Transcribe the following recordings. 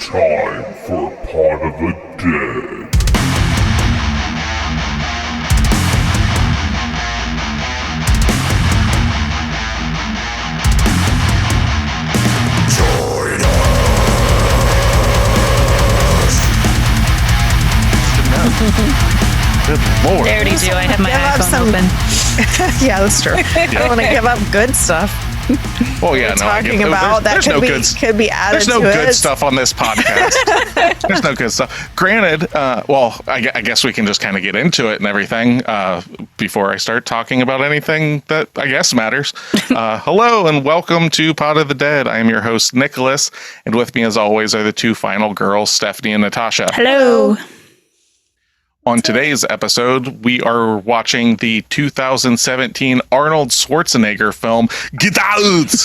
time for Pod of the Dead. Join us! Good Lord. I already do. I have my iPhone open. Yeah, that's true. I don't want to give up good stuff. Well, yeah, talking about that could be added. There's no to good it. stuff on this podcast. There's no good stuff. Granted, I guess we can just kind of get into it and everything before I start talking about anything that I guess matters. Hello and welcome to Pod of the Dead. I am your host Nicholas, and with me, as always, are the two final girls, Stephanie and Natasha. Hello. On today's episode, we are watching the 2017 Arnold Schwarzenegger film, Get Out!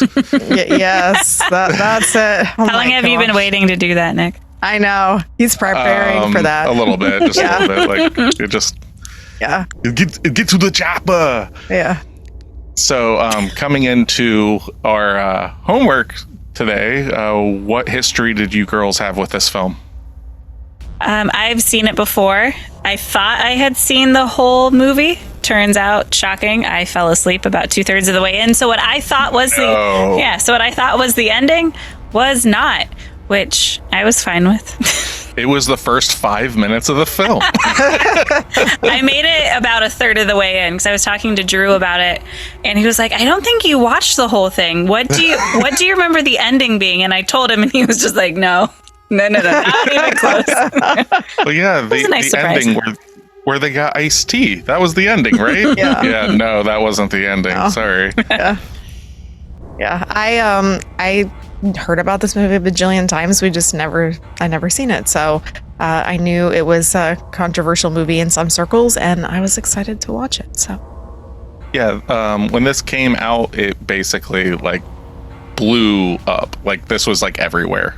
Yes, that's it. Oh How long have you been waiting to do that, Nick? I know. He's preparing for that. A little bit, just a little bit. Like, it just... Yeah. Get to the chopper! Yeah. So, coming into our homework today, what history did you girls have with this film? I've seen it before. I thought I had seen the whole movie. Turns out, shocking, I fell asleep about 2/3 of the way in. So what I thought was the ending was not, which I was fine with. It was the first 5 minutes of the film. I made it about 1/3 of the way in because I was talking to Drew about it, and he was like, "I don't think you watched the whole thing. What do you remember the ending being?" And I told him, and he was just like, No, not even close. Well, yeah, the ending where they got iced tea. That was the ending, right? Yeah, no, that wasn't the ending. Oh. Sorry. Yeah. I heard about this movie a bajillion times. I never seen it. So I knew it was a controversial movie in some circles, and I was excited to watch it. So yeah, when this came out, it basically like blew up. Like this was like everywhere.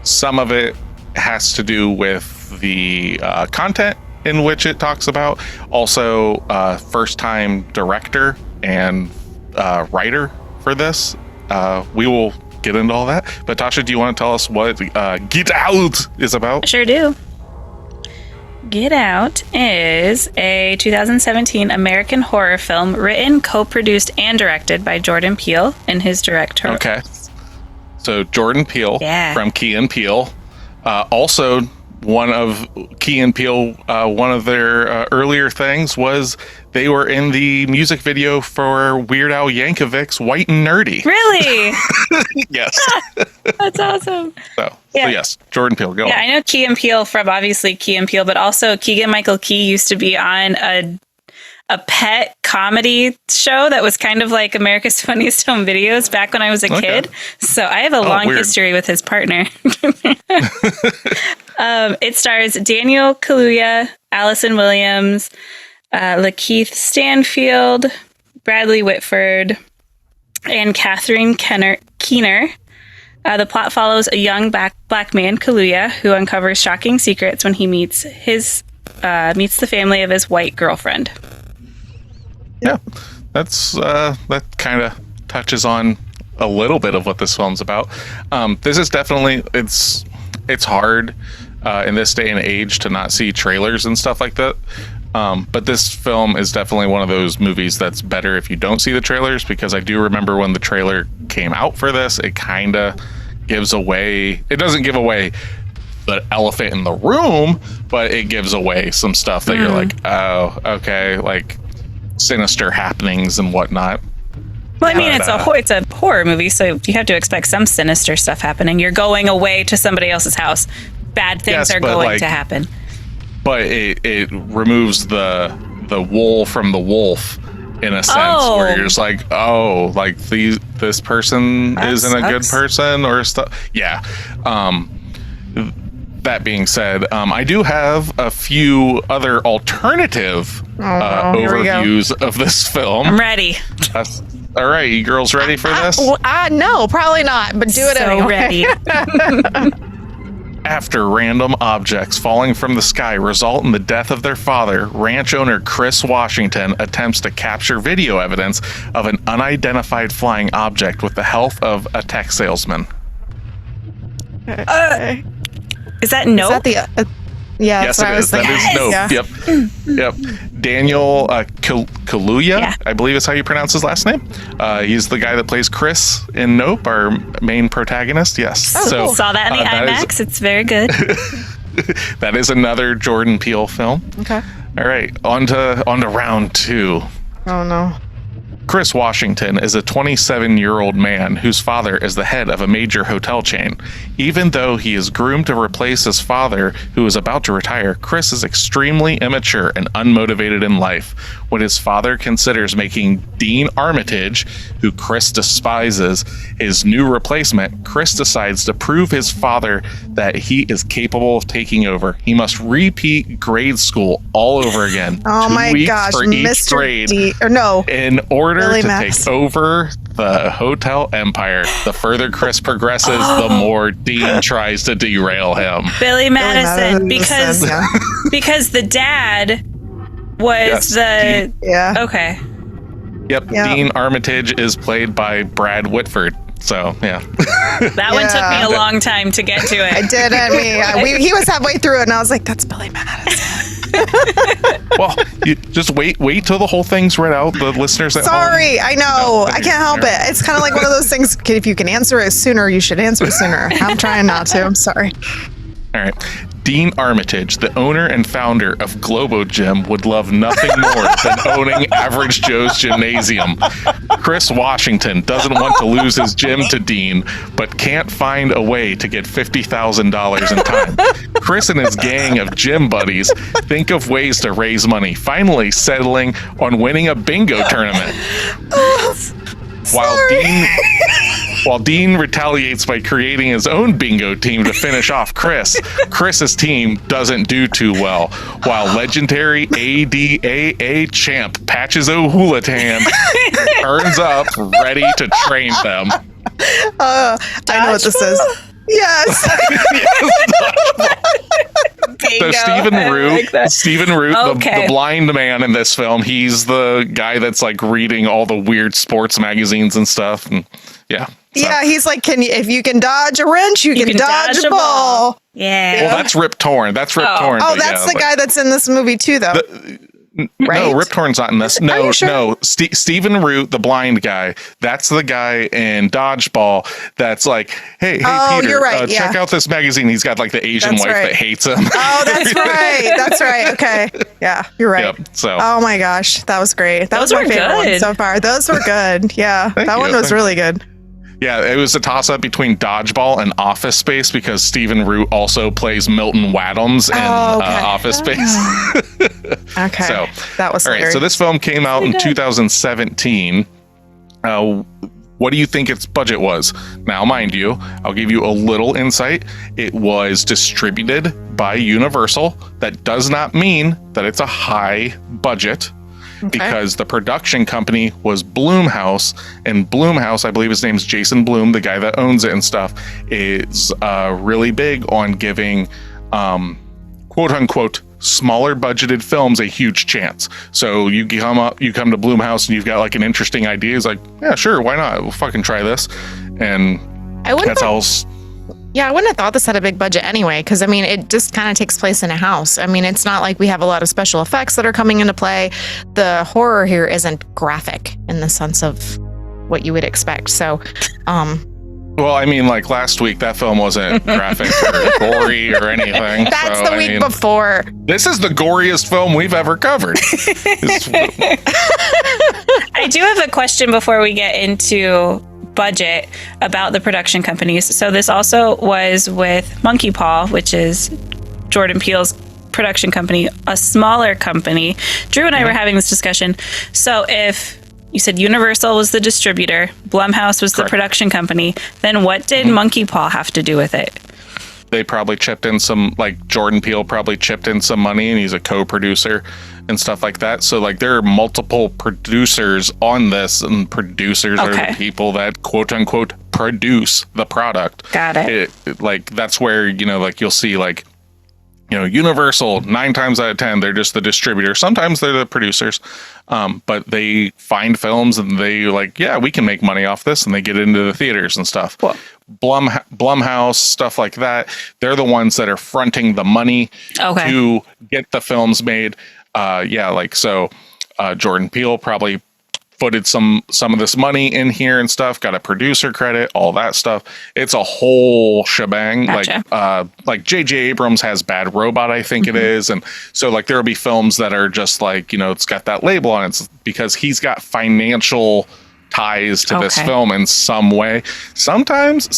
Some of it has to do with the content in which it talks about. Also, first-time director and writer for this. We will get into all that. But Tasha, do you want to tell us what Get Out is about? Sure do. Get Out is a 2017 American horror film written, co-produced, and directed by Jordan Peele and his director. Okay. So Jordan Peele from Key and Peele. Also, one of Key and Peele, one of their earlier things was they were in the music video for Weird Al Yankovic's White and Nerdy. Really? Yes. That's awesome. So yes, Jordan Peele, go on. I know Key and Peele from obviously Key and Peele, but also Keegan-Michael Key used to be on a pet comedy show that was kind of like America's Funniest Home Videos back when I was a kid. So I have a long history with his partner. It stars Daniel Kaluuya, Allison Williams, Lakeith Stanfield, Bradley Whitford, and Catherine Keener. The plot follows a young black man, Kaluuya, who uncovers shocking secrets when he meets the family of his white girlfriend. Yeah, that kind of touches on a little bit of what this film's about. This is definitely it's hard in this day and age to not see trailers and stuff like that. But this film is definitely one of those movies that's better if you don't see the trailers, because I do remember when the trailer came out for this, it kind of gives away. It doesn't give away the elephant in the room, but it gives away some stuff that you're like, oh, okay, like sinister happenings and whatnot. Well, I mean, it's a horror movie, so you have to expect some sinister stuff happening. You're going away to somebody else's house. Bad things are going to happen. But it removes the wool from the wolf in a sense, where you're just like, oh, like this person isn't a good person or stuff. Yeah. That being said, I do have a few other alternative overviews of this film. I'm ready. All right, you girls ready for this? No, probably not, but do it anyway. Ready. After random objects falling from the sky result in the death of their father, ranch owner Chris Washington attempts to capture video evidence of an unidentified flying object with the help of a tech salesman. Is that Nope? Is that the? Yeah, Yes, that's what it I was is. That thinking. is Nope. Yeah. Yep. Daniel Kaluuya, Yeah. I believe is how you pronounce his last name. He's the guy that plays Chris in Nope, our main protagonist. Yes. cool. Saw that in the IMAX. It's very good. That is another Jordan Peele film. Okay. All right, on to round 2. Oh no. Chris Washington is a 27-year-old man whose father is the head of a major hotel chain. Even though he is groomed to replace his father, who is about to retire, Chris is extremely immature and unmotivated in life. When his father considers making Dean Armitage, who Chris despises, his new replacement, Chris decides to prove his father that he is capable of taking over. He must repeat grade school all over again. Oh 2 my weeks gosh, for each Mr. grade. D. Or no. In order Billy to Madison. take over the hotel empire. The further Chris progresses, the more Dean tries to derail him. Billy Madison, because yeah. because the dad was Yes, the Yeah. okay. Yep, Yeah. Dean Armitage is played by Brad Whitford. So, yeah. That one took me Yeah. a long time to get to it. I did. He was halfway through it, and I was like, "That's Billy Madison." Well, you just wait till the whole thing's read out. The listeners at home. Sorry, I know. I can't help it. It's kind of like one of those things. If you can answer it sooner, you should answer sooner. I'm trying not to. I'm sorry. All right. Dean Armitage, the owner and founder of Globo Gym, would love nothing more than owning Average Joe's Gymnasium. Chris Washington doesn't want to lose his gym to Dean, but can't find a way to get $50,000 in time. Chris and his gang of gym buddies think of ways to raise money, finally settling on winning a bingo tournament. While Dean retaliates by creating his own bingo team to finish off Chris's team doesn't do too well. While legendary ADAA champ Patches O'Houlihan turns up ready to train them. I know what this is. Yes. So Stephen Root, Okay. the blind man in this film, he's the guy that's like reading all the weird sports magazines and stuff. And yeah. So. Yeah, he's like, if you can dodge a wrench, you can dodge a ball. Yeah. Well, that's Rip Torn. That's Rip Torn. Oh, but that's yeah, the guy that's in this movie too, though. Right? No, Rip Torn's not in this. Are No, you sure? no. Stephen Root, the blind guy, that's the guy in Dodgeball that's like, hey, Oh, Peter, you're right, check yeah. out this magazine. He's got like the Asian That's wife right. that hates him. Oh, that's right. That's right. Okay. Yeah, you're right. Yep, so. Oh my gosh, that was great. That Those was my were favorite one good. so far. Those were good. Yeah, Thank that you, one was thanks. really good. Yeah, it was a toss-up between Dodgeball and Office Space because Stephen Root also plays Milton Wadhams in okay. Office Space. Okay, So, that was all right, hilarious. so this film came out in 2017. What do you think its budget was? Now, mind you, I'll give you a little insight. It was distributed by Universal. That does not mean that it's a high budget. Because the production company was Blumhouse, and Blumhouse, I believe his name's Jason Blum, the guy that owns it and stuff, is really big on giving quote unquote smaller budgeted films a huge chance. So you come to Blumhouse and you've got like an interesting idea. It's like, yeah, sure, why not? We'll fucking try this. And I wouldn't that's have, how. yeah, I wouldn't have thought this had a big budget anyway, because I mean, it just kind of takes place in a house. I mean, it's not like we have a lot of special effects that are coming into play. The horror here isn't graphic in the sense of what you would expect. So, Well, I mean, like last week, that film wasn't graphic or gory or anything. that's so, the I week mean, before. This is the goriest film we've ever covered. I do have a question before we get into budget about the production companies. So this also was with Monkey Paw, which is Jordan Peele's production company, a smaller company. Drew and I were having this discussion. So if you said Universal was the distributor, Blumhouse was the Correct. production company, then what did Monkey Paw have to do with it? They probably chipped in some, like Jordan Peele probably chipped in some money, and he's a co-producer and stuff like that. So like there are multiple producers on this, and producers are Okay. the people that quote unquote produce the product. Got it. Like that's where, you know, like you'll see like Universal, 9 times out of 10, they're just the distributor. Sometimes they're the producers, but they find films and they like, yeah, we can make money off this, and they get into the theaters and stuff. Cool. Blumhouse, stuff like that. They're the ones that are fronting the money to get the films made. Jordan Peele probably footed some of this money in here and stuff, got a producer credit, all that stuff. It's a whole shebang. Gotcha. Like J.J. Abrams has Bad Robot, I think it is. And so like there'll be films that are just like, it's got that label on it because he's got financial ties to this film in some way. Sometimes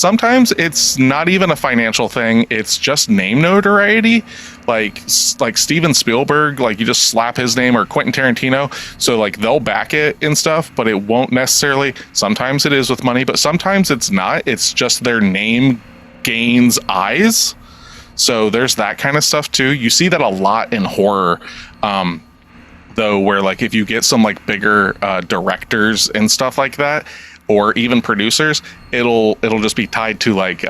it's not even a financial thing. It's just name notoriety. Like Steven Spielberg, like you just slap his name, or Quentin Tarantino. So like they'll back it and stuff, but it won't necessarily. Sometimes it is with money, but sometimes it's not. It's just their name gains eyes. So there's that kind of stuff too. You see that a lot in horror. Though, where like if you get some like bigger directors and stuff like that, or even producers, it'll just be tied to like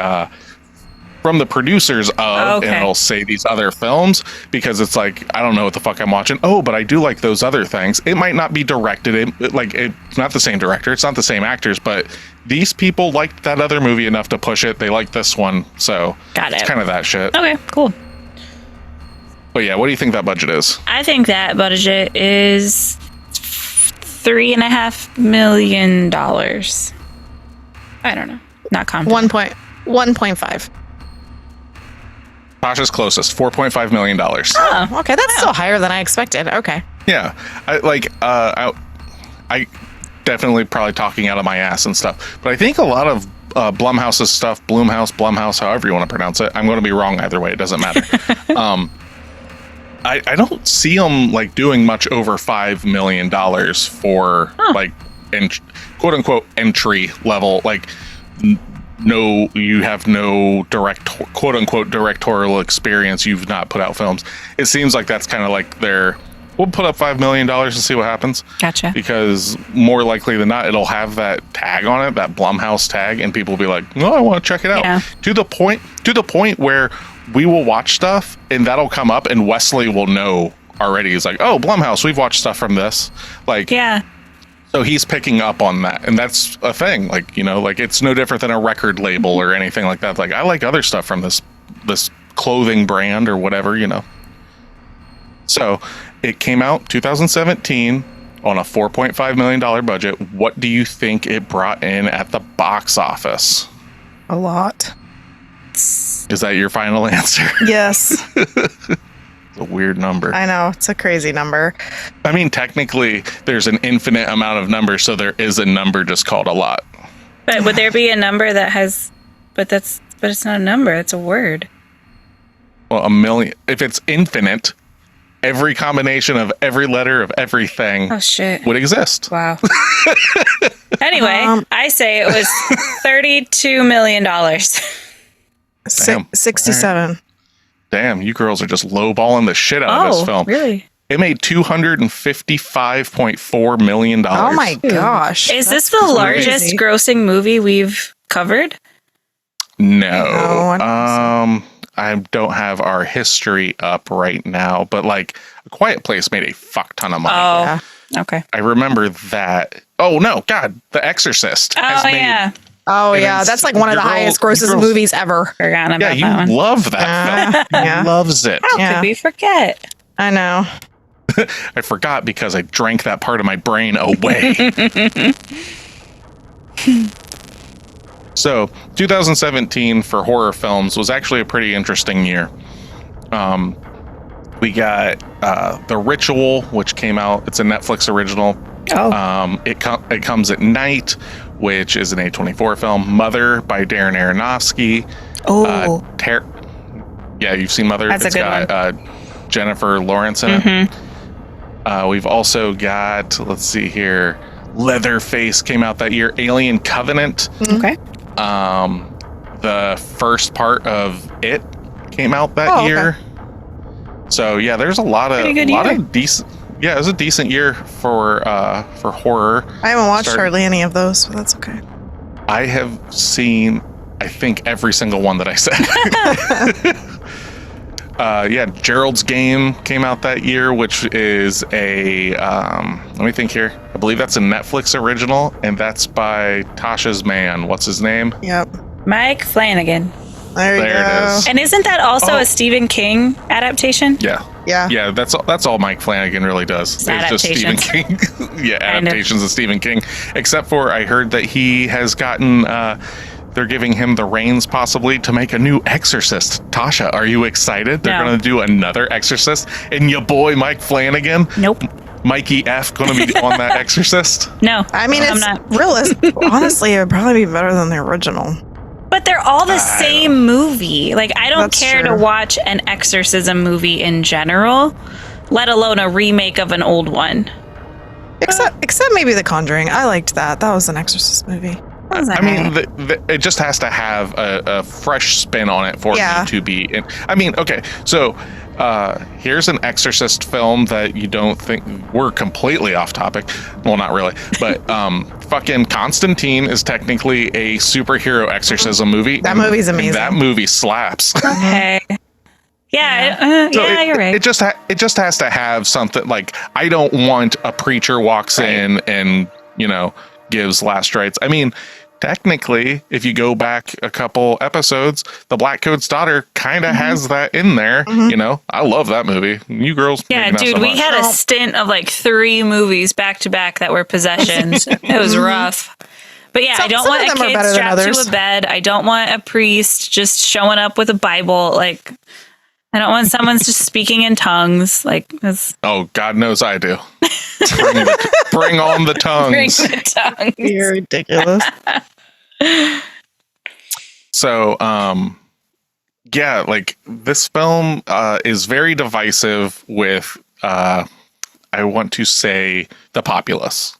from the producers of, and it'll say these other films, because it's like, I don't know what the fuck I'm watching. Oh, but I do like those other things. It might not be directed. It's not the same director. It's not the same actors, but these people liked that other movie enough to push it. They like this one. So it's kind of that shit. Okay, cool. But yeah, what do you think that budget is? I think that budget is $3.5 million. I don't know. Not confident. 1.5. Tasha's closest, $4.5 million. Oh, okay. That's still higher than I expected. Okay. Yeah. I definitely probably talking out of my ass and stuff, but I think a lot of Blumhouse's stuff, Blumhouse, however you want to pronounce it, I'm going to be wrong either way. It doesn't matter. I don't see them like doing much over $5 million for like quote unquote entry level. Like you have no quote unquote directorial experience. You've not put out films. It seems like that's kind of like we'll put up $5 million and see what happens. Gotcha. Because more likely than not, it'll have that tag on it, that Blumhouse tag, and people will be like, "No, I want to check it out." Yeah. To the point where we will watch stuff and that'll come up, and Wesley will know already. He's like, "Oh, Blumhouse, we've watched stuff from this." Like, yeah. So he's picking up on that, and that's a thing. Like, like it's no different than a record label or anything like that. Like, I like other stuff from this clothing brand or whatever, So it came out 2017 on a $4.5 million budget. What do you think it brought in at the box office? A lot. Is that your final answer? Yes. It's a weird number. I know. It's a crazy number. I mean, technically, there's an infinite amount of numbers, so there is a number just called a lot. But would there be a number that has... But it's not a number. It's a word. Well, 1 million. If it's infinite, every combination of every letter of everything would exist. Wow. Anyway, I say it was $32 million. 67. Damn, you girls are just lowballing the shit out of this film. Really? It made $255.4 million. Oh my gosh. Is this the largest grossing movie we've covered? No. I don't have our history up right now, but like A Quiet Place made a fuck ton of money. Oh, yeah. Okay. I remember that. Oh no, God, The Exorcist. Yeah. Oh yeah, that's like one of the highest grossest movies ever. Forgot about you that one. love that film. Yeah. He loves it. How could we forget? I know. I forgot because I drank that part of my brain away. So 2017 for horror films was actually a pretty interesting year. We got The Ritual, which came out. It's a Netflix original. It comes at night, which is an A24 film. Mother by Darren Aronofsky. Yeah, you've seen Mother. That's a good one. Jennifer Lawrence in it. We've also got, let's see here, Leatherface came out that year. Alien Covenant. Okay. The first part of It came out that year. So yeah, there's a lot of decent. Yeah, it was a decent year for horror. I haven't watched hardly any of those, but that's okay. I have seen, I think, every single one that I said. Gerald's Game came out that year, which is a let me think here. I believe that's a Netflix original, and that's by Tasha's man. What's his name? Yep. Mike Flanagan. There you There go. it is. And isn't that also Oh. a Stephen King adaptation? Yeah. Yeah. That's all Mike Flanagan really does. It's It's just Stephen King. Adaptations of Stephen King. Except for I heard that he has gotten they're giving him the reins possibly to make a new Exorcist. Tasha, are you excited? They're No. going to do another Exorcist, and your boy Mike Flanagan, Nope. Mikey F, going to be on that Exorcist. No. I mean, I'm it's not. realistic. Honestly, it would probably be better than the original. But they're all the same movie. Like, I don't That's care true. to watch an exorcism movie in general, let alone a remake of an old one. Except maybe The Conjuring. I liked that. That was an Exorcist movie. I mean, it just has to have a fresh spin on it for Yeah. me to be. I mean, okay, so here's an Exorcist film that you don't think we're completely off topic. Well, not really, but fucking Constantine is technically a superhero exorcism movie. That movie's and amazing. that movie slaps. Okay. Yeah, So you're right. It just has to have something like, I don't want a preacher walks in and gives last rites. I mean, technically, if you go back a couple episodes, the Black Coat's daughter kind of has that in there. I love that movie. You girls, Yeah, maybe not dude, so we much. had a stint of like 3 movies back to back that were possessions. It was rough. But yeah, I don't some want of a them are kid better than strapped others. to a bed. I don't want a priest just showing up with a Bible. Like, I don't want someone just speaking in tongues. Like, that's Oh, God knows I do. Bring on the tongues. bring the tongues. You're ridiculous. So, like this film is very divisive with, I want to say, the populace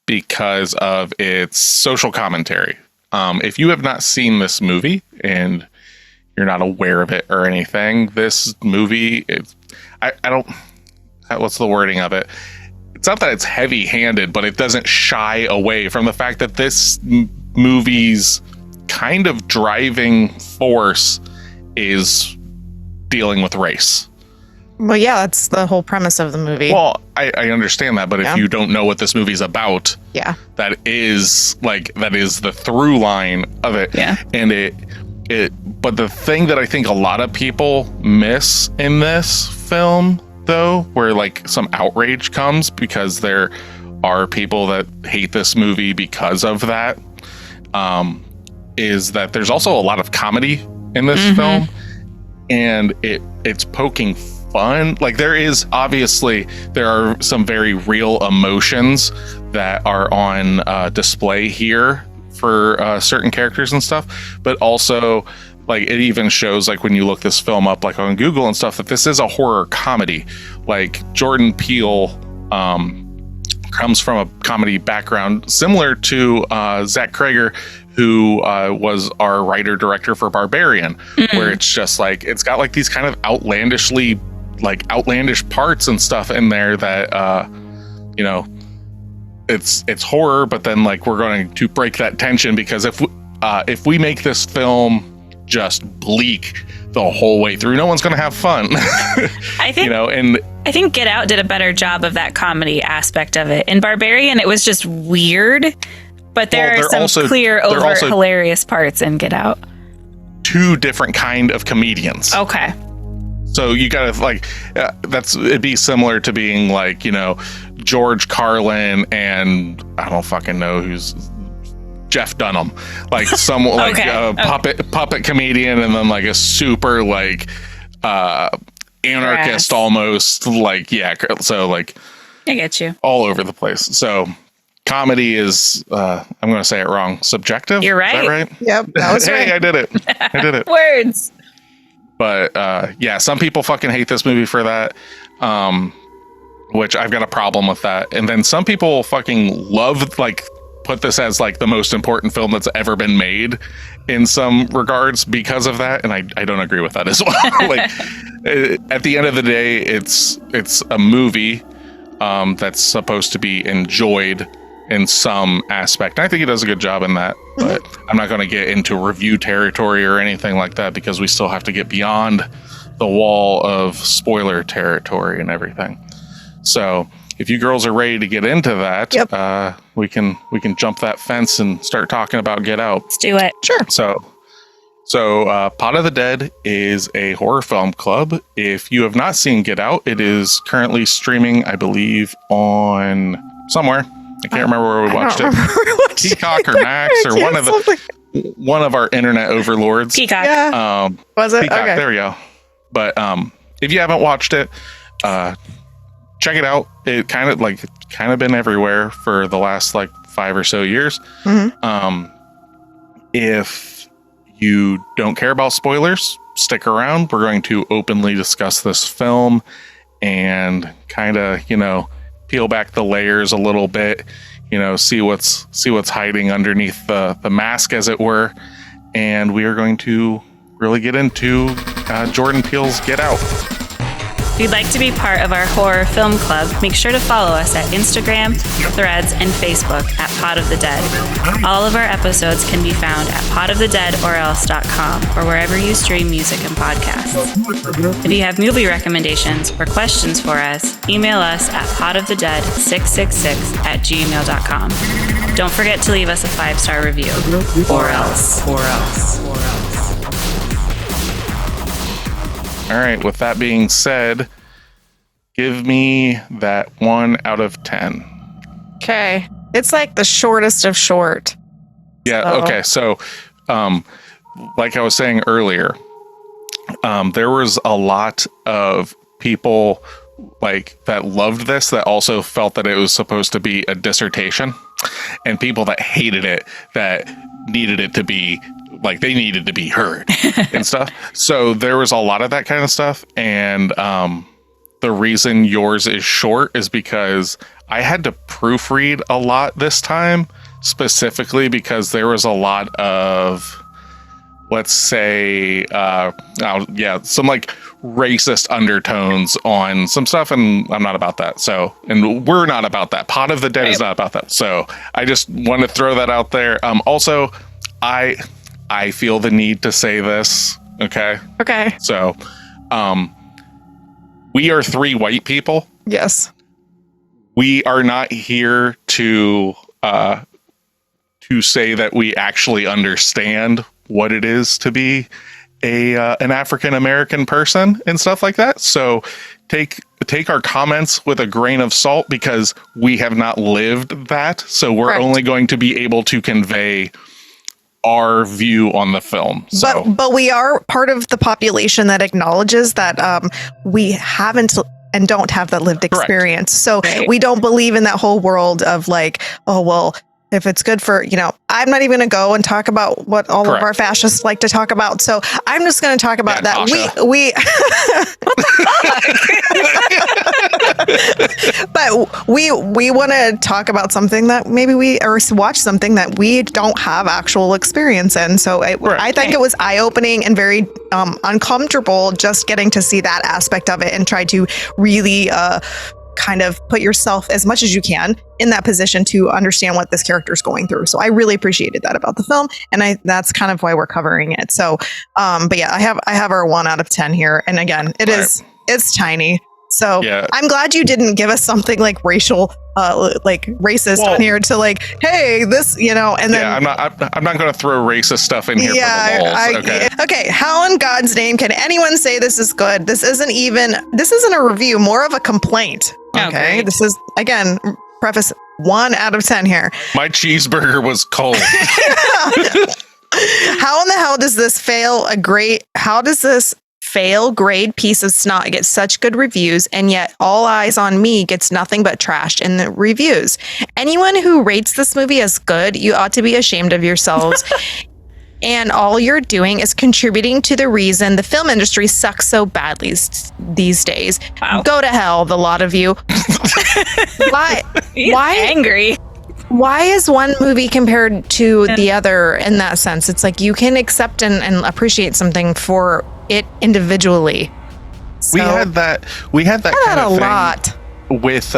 because of its social commentary. If you have not seen this movie and you're not aware of it or anything, this movie, I don't, what's the wording of it? It's not that it's heavy-handed, but it doesn't shy away from the fact that this movie's kind of driving force is dealing with race. Well, yeah, that's the whole premise of the movie. Well, I understand that, but Yeah. if you don't know what this movie's about, yeah. that is the through line of it. Yeah. And but the thing that I think a lot of people miss in this film, though, where like some outrage comes because there are people that hate this movie because of that, is that there's also a lot of comedy in this film, and it's poking fun. Like there are some very real emotions that are on display here for certain characters and stuff, but also like it even shows, like when you look this film up like on Google and stuff, that this is a horror comedy. Like Jordan Peele comes from a comedy background similar to Zach Krager, who was our writer director for Barbarian, where it's just like it's got like these kind of outlandish parts and stuff in there that it's horror, but then like we're going to break that tension, because if we make this film just bleak the whole way through, no one's going to have fun. I think I think Get Out did a better job of that comedy aspect of it. In Barbarian, it was just weird, but there are some clear, overt, hilarious parts in Get Out. 2 different kind of comedians. Okay. So you gotta like, it'd be similar to being like, George Carlin and I don't fucking know who's Jeff Dunham, like some like puppet comedian, and then like a super like anarchist almost, like so like I get you. all over the place. So comedy is I'm gonna say it wrong, subjective. You're right. Is that right? Yep, that was Hey, right. I did it. Words. But some people fucking hate this movie for that, which I've got a problem with that. And then some people fucking love, like, put this as like the most important film that's ever been made in some regards because of that, and I don't agree with that as well. Like at the end of the day, it's a movie that's supposed to be enjoyed in some aspect. And I think he does a good job in that, but I'm not going to get into review territory or anything like that, because we still have to get beyond the wall of spoiler territory and everything. So if you girls are ready to get into that, we can jump that fence and start talking about Get Out. Let's do it. Sure. So Pod of the Dead is a horror film club. If you have not seen Get Out, it is currently streaming, I believe, on somewhere. I can't remember where we watched it. Peacock or Max or one of our internet overlords. Peacock. Yeah. Was it? Peacock, Okay. there we go. But if you haven't watched it, check it out. It kind of been everywhere for the last 5 or so years. Mm-hmm. If you don't care about spoilers, stick around. We're going to openly discuss this film and kind of, peel back the layers a little bit, see what's hiding underneath the mask, as it were. And we are going to really get into Jordan Peele's Get Out. If you'd like to be part of our horror film club, make sure to follow us at Instagram, Threads, and Facebook at Pod of the Dead. All of our episodes can be found at podofthedeadorelse.com or wherever you stream music and podcasts. If you have movie recommendations or questions for us, email us at podofthedead666@gmail.com. Don't forget to leave us a 5-star review. Or else. All right, with that being said, give me that 1 out of 10. Okay. It's like the shortest of short. Yeah, So- okay. So, like I was saying earlier, there was a lot of people that loved this that also felt that it was supposed to be a dissertation, and people that hated it that needed it to be they needed to be heard and stuff. So there was a lot of that kind of stuff. And the reason yours is short is because I had to proofread a lot this time, specifically because there was a lot of, let's say, some racist undertones on some stuff. And I'm not about that. So, and we're not about that. Pod of the Dead is not about that. So I just want to throw that out there. Also, I feel the need to say this. Okay. So, we are 3 white people. Yes. We are not here to say that we actually understand what it is to be an African American person and stuff like that. So take our comments with a grain of salt, because we have not lived that. So we're Correct. only going to be able to convey our view on the film. So. But we are part of the population that acknowledges that we haven't and don't have that lived experience. So we don't believe in that whole world of if it's good for, I'm not even going to go and talk about what all of our fascists like to talk about. So I'm just going to talk about that. Tasha. But we want to talk about something that maybe or watch something that we don't have actual experience in. So I think it was eye-opening and very uncomfortable just getting to see that aspect of it and try to really kind of put yourself as much as you can in that position to understand what this character is going through. So I really appreciated that about the film, and that's kind of why we're covering it. So, but yeah, I have our 1 out of 10 here, and again, it's tiny. So I'm glad you didn't give us something like racial, racist on here to hey, this, and then I'm not going to throw racist stuff in here for the lulz. Okay. How in God's name can anyone say this is good? This isn't a review, more of a complaint. Okay. This is, again, preface 1 out of 10 here. My cheeseburger was cold. How in the hell does this fail grade piece of snot get such good reviews, and yet All Eyes on Me gets nothing but trashed in the reviews? Anyone who rates this movie as good, you ought to be ashamed of yourselves. And all you're doing is contributing to the reason the film industry sucks so badly these days. Wow. Go to hell, the lot of you. Why angry? Why is one movie compared to the other in that sense? It's you can accept and appreciate something for it individually. So, we had that kind of thing lot with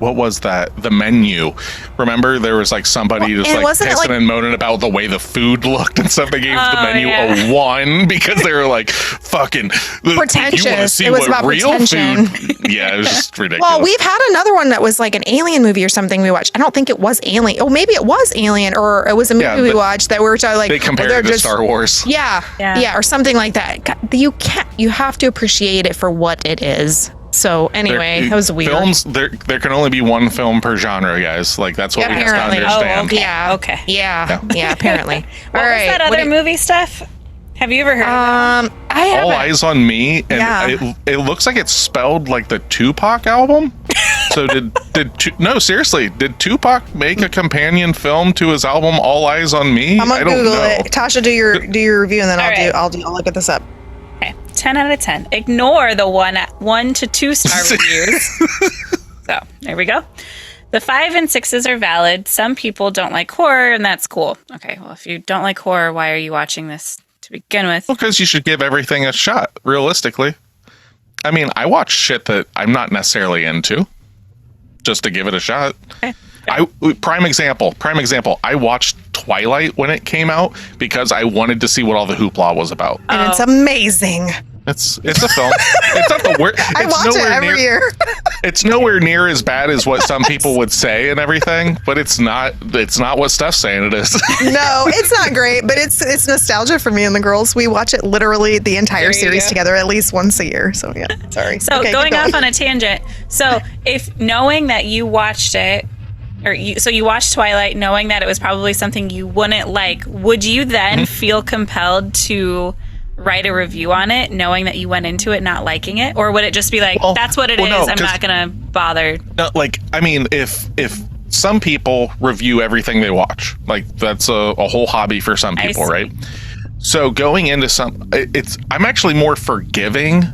what was that? The Menu. Remember, there was like somebody just like pissing and moaning about the way the food looked and stuff. They gave the Menu a 1 because they were like fucking pretentious. You want to see it was what about real pretension. food? Yeah, it was just ridiculous. Well, we've had another one that was like an alien movie or something we watched. I don't think it was Alien. Oh, maybe it was Alien, or it was a movie we watched that we were like they compared it to Star Wars. Yeah, or something like that. You have to appreciate it for what it is. So anyway, that was weird. Films, there can only be one film per genre, guys. Like that's what we have to understand. Oh, okay. Yeah, apparently. What was that other movie stuff? Have you ever heard of that? I haven't. All Eyes on Me, and it looks like it's spelled like the Tupac album. So no, seriously, did Tupac make a companion film to his album All Eyes on Me? I'm gonna Google it. Tasha, do your review, and then I'll look at this up. Okay, 10 out of 10. Ignore the 1 to 2 star reviews. So there we go. The 5 and 6s are valid. Some people don't like horror, and that's cool. Okay, well, if you don't like horror, why are you watching this to begin with? Well, because you should give everything a shot, realistically. I mean, I watch shit that I'm not necessarily into, just to give it a shot. Okay. Prime example. I watched Twilight when it came out because I wanted to see what all the hoopla was about. And it's amazing. It's a film. It's not the worst. I watch it every year. It's nowhere near as bad as what some people would say and everything, but it's not what Steph's saying it is. No, it's not great, but it's nostalgia for me and the girls. We watch it literally the entire series together at least once a year. So yeah, sorry. So going off on a tangent. So if knowing that you watched it, so you watched Twilight knowing that it was probably something you wouldn't like, would you then feel compelled to write a review on it knowing that you went into it not liking it? Or would it just be like, that's what it is, no, I'm not gonna bother? No, like, I mean, if some people review everything they watch, like that's a whole hobby for some people, right? So going into I'm actually more forgiving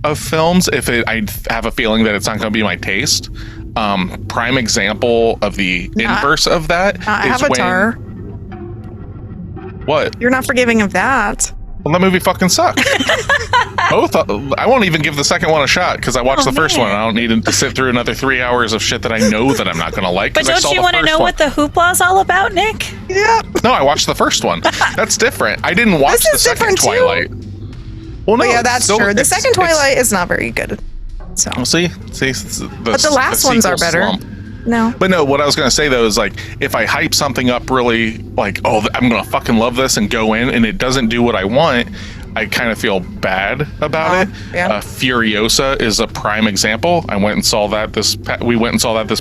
of films if I have a feeling that it's not going to be my taste. Prime example of the inverse of that is Avatar. What? You're not forgiving of that. Well, that movie fucking sucked. Both. I won't even give the second one a shot because I watched the first one. And I don't need to sit through another 3 hours of shit that I know that I'm not going to like. But don't you want to know what the hoopla is all about, Nick? Yeah. No, I watched the first one. That's different. I didn't watch the second Twilight. Well, no, yeah, that's true. The second Twilight is not very good. So. We'll see. But the last ones are better. No. But no, what I was going to say though is like, if I hype something up really like, oh, I'm going to fucking love this and go in and it doesn't do what I want, I kind of feel bad about it. Yeah. Furiosa is a prime example. We went and saw that this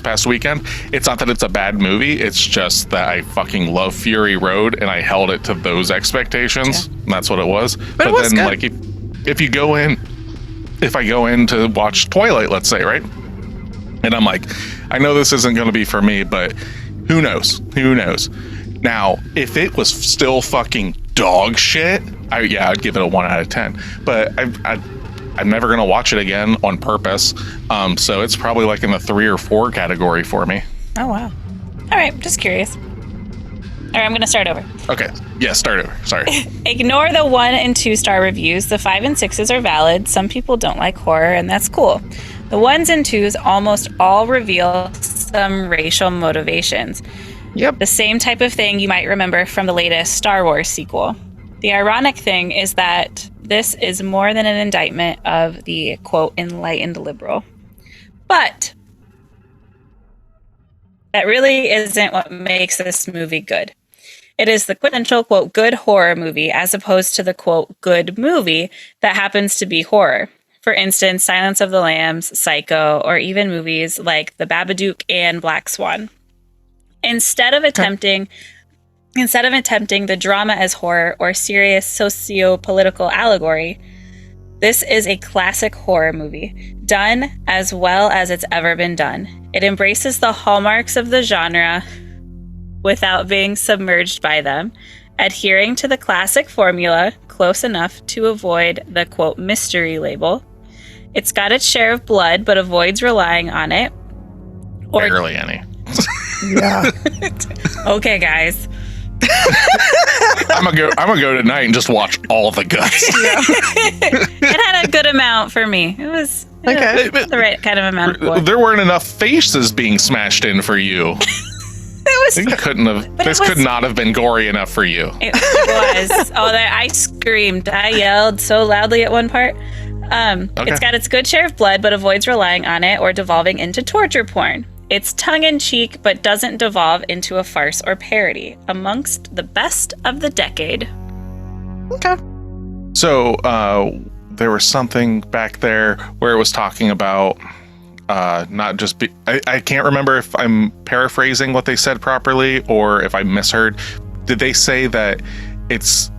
past weekend. It's not that it's a bad movie. It's just that I fucking love Fury Road and I held it to those expectations. Yeah. That's what it was. But it was then good. like if I go in to watch Twilight, let's say, right? And I'm like, I know this isn't going to be for me, but who knows? Now, if it was still fucking dog shit, I'd give it a 1 out of 10. But I'm never going to watch it again on purpose. So it's probably like in the 3 or 4 category for me. Oh, wow. All right, just curious. All right, I'm going to start over. Okay. Yeah, start over. Sorry. Ignore the 1 and 2 star reviews. The 5 and 6s are valid. Some people don't like horror, and that's cool. The 1s and 2s almost all reveal some racial motivations. Yep. The same type of thing you might remember from the latest Star Wars sequel. The ironic thing is that this is more than an indictment of the, quote, enlightened liberal. But that really isn't what makes this movie good. It is the quintessential, quote, good horror movie as opposed to the, quote, good movie that happens to be horror. For instance, Silence of the Lambs, Psycho, or even movies like The Babadook and Black Swan. Instead of attempting the drama as horror or serious socio-political allegory, this is a classic horror movie, done as well as it's ever been done. It embraces the hallmarks of the genre without being submerged by them, adhering to the classic formula close enough to avoid the, quote, mystery label. It's got its share of blood, but avoids relying on it. Barely any. Yeah. Okay, guys. I'm gonna go tonight and just watch all the guts. It had a good amount for me. It was Okay. the right kind of amount of blood. There weren't enough faces being smashed in for you. It was. You couldn't have. This could not have been gory enough for you. It was. Oh, I screamed. I yelled so loudly at one part. It's got its good share of blood, but avoids relying on it or devolving into torture porn. It's tongue-in-cheek, but doesn't devolve into a farce or parody. Amongst the best of the decade. Okay. So there was something back there where it was talking about not just I can't remember if I'm paraphrasing what they said properly or if I misheard. Did they say that it's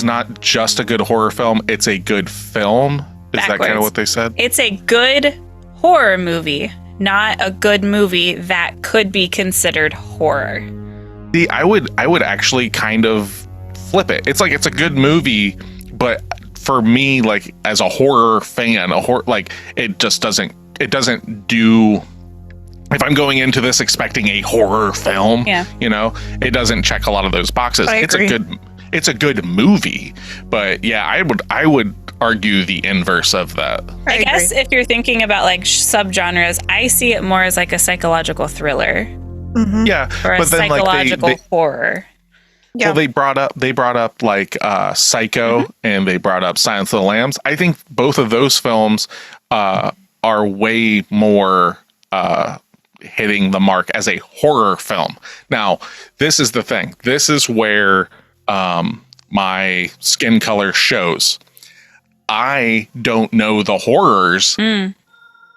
not just a good horror film, it's a good film? Is that kind of what they said? It's a good horror movie, not a good movie that could be considered horror. See, I would actually kind of flip it. It's like it's a good movie, but for me, like as a horror fan, like it just doesn't do. If I'm going into this expecting a horror film, it doesn't check a lot of those boxes. It's a good movie, but yeah, I would argue the inverse of that. I guess if you're thinking about like subgenres, I see it more as like a psychological thriller. Mm-hmm. Yeah, or a psychological horror. Yeah. Well, they brought up like Psycho, and they brought up Silence of the Lambs. I think both of those films are way more hitting the mark as a horror film. Now, this is the thing. This is where my skin color shows. I don't know the horrors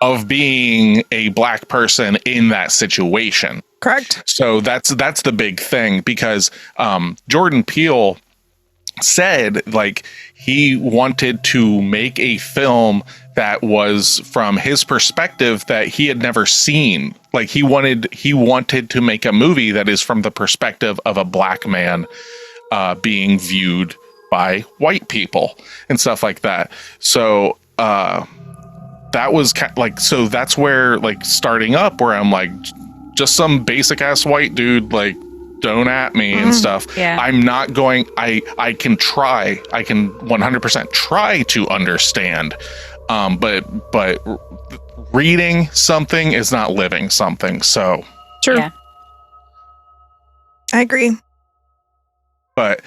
of being a black person in that situation. Correct. So that's the big thing, because Jordan Peele said like he wanted to make a film that was from his perspective that he had never seen. Like he wanted to make a movie that is from the perspective of a black man being viewed by white people and stuff like that. So that was so that's where like starting up where I'm like, just some basic ass white dude, like don't at me and stuff. Yeah. I'm not going, I can 100% try to understand. But reading something is not living something. So true. Yeah. I agree. But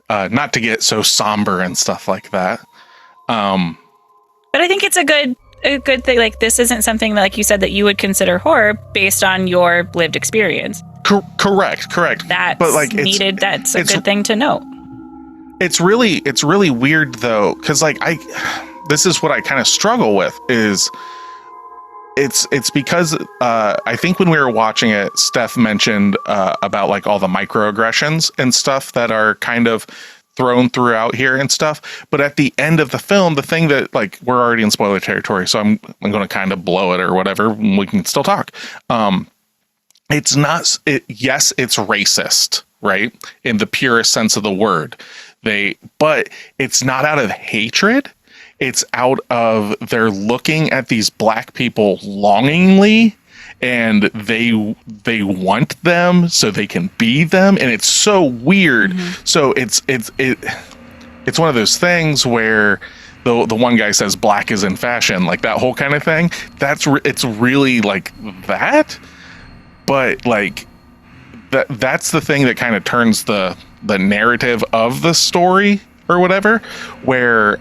not to get so somber and stuff like that. But I think it's a good thing. Like this isn't something that, like you said, that you would consider horror based on your lived experience. Correct. That's but like needed. That's a good thing to note. It's really weird though, because like this is what I kind of struggle with is it's because I think when we were watching it, Steph mentioned about like all the microaggressions and stuff that are kind of thrown throughout here and stuff. But at the end of the film, the thing that like we're already in spoiler territory, so I'm going to kind of blow it or whatever. We can still talk. It's not. Yes, it's racist, right? In the purest sense of the word. But it's not out of hatred. It's out of they're looking at these black people longingly, and they want them so they can be them, and it's so weird. So it's one of those things where the one guy says black is in fashion, like that whole kind of thing. It's really like that, but like that's the thing that kind of turns the narrative of the story or whatever, where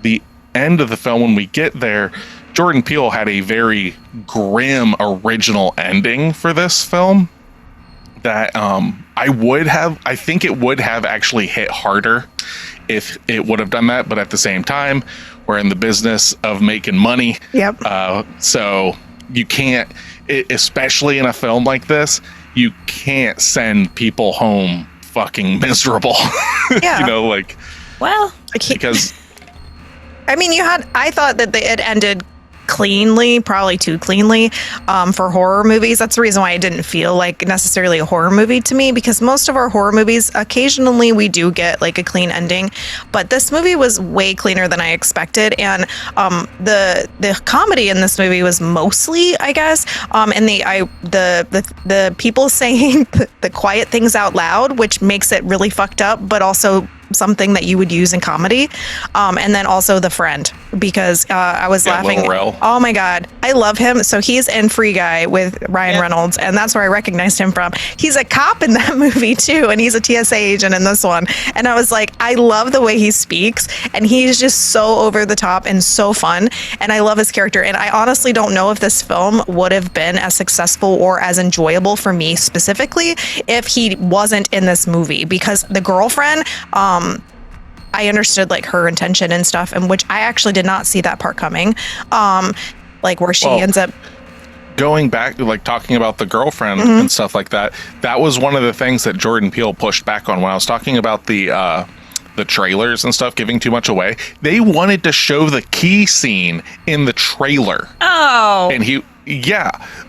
the end of the film, when we get there, Jordan Peele had a very grim original ending for this film that I think it would have actually hit harder if it would have done that. But at the same time, we're in the business of making money. Yep. So you can't, especially in a film like this, you can't send people home fucking miserable. Yeah. Well, because I mean, I thought that it ended cleanly, probably too cleanly, for horror movies. That's the reason why it didn't feel like necessarily a horror movie to me, because most of our horror movies, occasionally we do get like a clean ending, but this movie was way cleaner than I expected. And the comedy in this movie was mostly, I guess, and the people saying the quiet things out loud, which makes it really fucked up, but also something that you would use in comedy. And then also the friend, because I was laughing. Oh my God, I love him. So he's in Free Guy with Ryan Reynolds, and that's where I recognized him from. He's a cop in that movie too, and he's a TSA agent in this one. And I was like, I love the way he speaks, and he's just so over the top and so fun, and I love his character. And I honestly don't know if this film would have been as successful or as enjoyable for me specifically if he wasn't in this movie, because the girlfriend, I understood like her intention and stuff, and which I actually did not see that part coming. Like where she ends up going back, like talking about the girlfriend and stuff like that. That was one of the things that Jordan Peele pushed back on when I was talking about the trailers and stuff giving too much away. They wanted to show the key scene in the trailer. Oh, and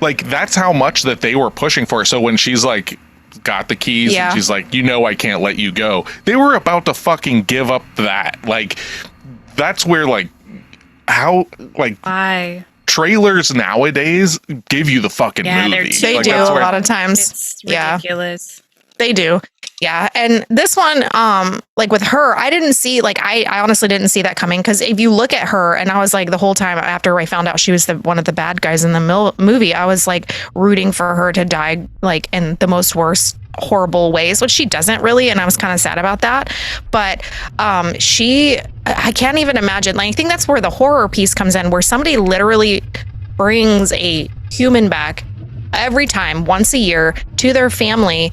like that's how much that they were pushing for. So when she's like got the keys and she's like, I can't let you go, they were about to fucking give up that. Like that's where like how like trailers nowadays give you the fucking movie. They like, do a lot of times. It's ridiculous. They do. Yeah. And this one, like with her, I didn't see, like, I honestly didn't see that coming, because if you look at her, and I was like, the whole time after I found out she was one of the bad guys in the movie, I was like rooting for her to die, like in the most worst, horrible ways, which she doesn't really. And I was kind of sad about that. But I can't even imagine. Like, I think that's where the horror piece comes in, where somebody literally brings a human back every time, once a year, to their family.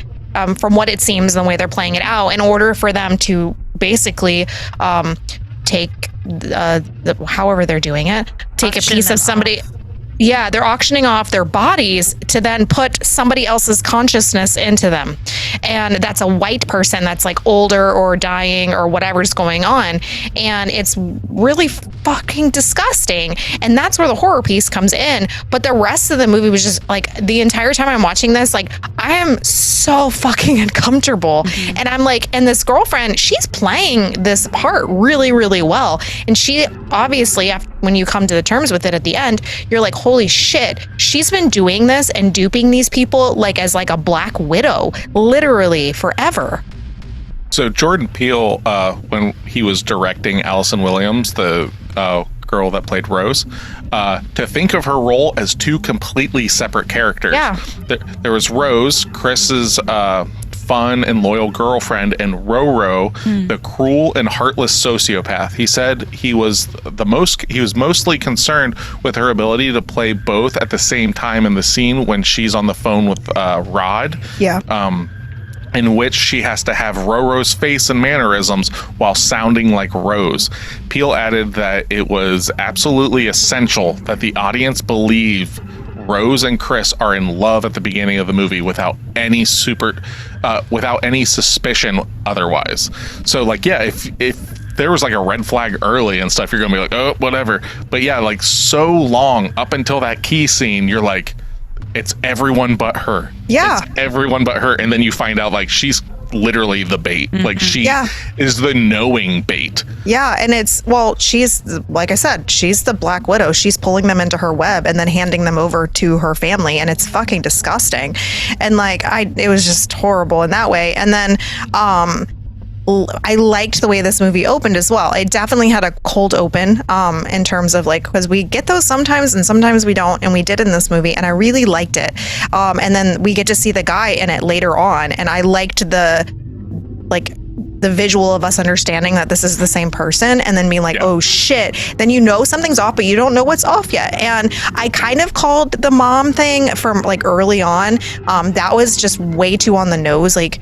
From what it seems, the way they're playing it out, in order for them to basically take however they're doing it, take a piece of somebody. Yeah, they're auctioning off their bodies to then put somebody else's consciousness into them. And that's a white person that's like older or dying or whatever's going on. And it's really fucking disgusting. And that's where the horror piece comes in. But the rest of the movie was just like, the entire time I'm watching this, like, I am so fucking uncomfortable. Mm-hmm. And I'm like, and this girlfriend, she's playing this part really, really well. And she obviously, when you come to the terms with it at the end, you're like, holy shit, she's been doing this and duping these people like as like a Black Widow, literally forever. So Jordan Peele, when he was directing Allison Williams, the girl that played Rose, to think of her role as two completely separate characters. Yeah. There was Rose, Chris's fun and loyal girlfriend, and Roro, the cruel and heartless sociopath. He said he was mostly concerned with her ability to play both at the same time in the scene when she's on the phone with Rod. Yeah. In which she has to have Roro's face and mannerisms while sounding like Rose. Peele added that it was absolutely essential that the audience believe Rose and Chris are in love at the beginning of the movie without any suspicion otherwise. So like, yeah, if there was like a red flag early and stuff, you're gonna be like, oh, whatever. But yeah, like so long up until that key scene, you're like, it's everyone but her. Yeah. It's everyone but her. And then you find out like she's literally the bait. Mm-hmm. Like she is the knowing bait. Yeah. And she's, like I said, she's the Black Widow. She's pulling them into her web and then handing them over to her family. And it's fucking disgusting. And like, it was just horrible in that way. And then, I liked the way this movie opened as well. It definitely had a cold open in terms of like, because we get those sometimes and sometimes we don't, and we did in this movie, and I really liked it. And then we get to see the guy in it later on, and I liked the visual of us understanding that this is the same person, and then being like, oh shit, then you know something's off, but you don't know what's off yet. And I kind of called the mom thing from like early on. That was just way too on the nose. Like,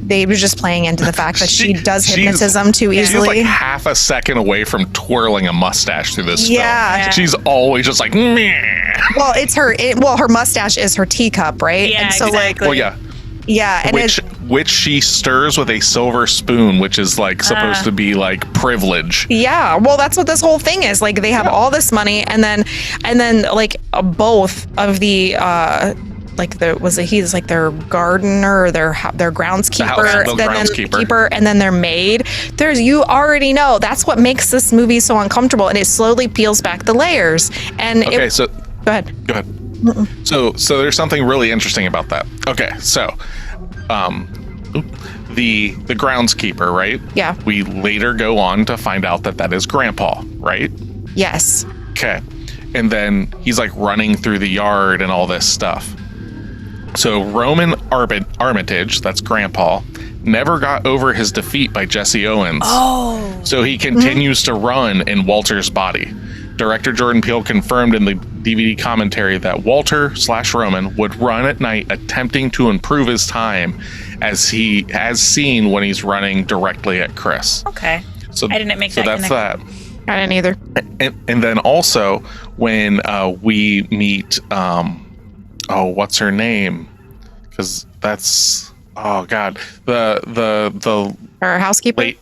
they were just playing into the fact that she does hypnotism too easily. She's like half a second away from twirling a mustache through this film. She's always just like, meh. Well, her mustache is her teacup, right? Yeah, and so exactly. Well, yeah. Yeah, and which she stirs with a silver spoon, which is like supposed to be like privilege. Yeah, well, that's what this whole thing is. Like, they have all this money, and then like both of the he's like their gardener or their groundskeeper, groundskeeper, and then their maid. You already know that's what makes this movie so uncomfortable, and it slowly peels back the layers. And okay, so go ahead. So there's something really interesting about that. Okay, so the groundskeeper, right? Yeah. We later go on to find out that is Grandpa, right? Yes. Okay. And then he's like running through the yard and all this stuff. So Roman Armitage, that's Grandpa, never got over his defeat by Jesse Owens. Oh. So he continues to run in Walter's body. Director Jordan Peele confirmed in the DVD commentary that Walter/Roman would run at night, attempting to improve his time, as he has seen when he's running directly at Chris. Okay. So I didn't make that that's connection. that. I didn't either. And then also when we meet, what's her name? Because that's the Our housekeeper.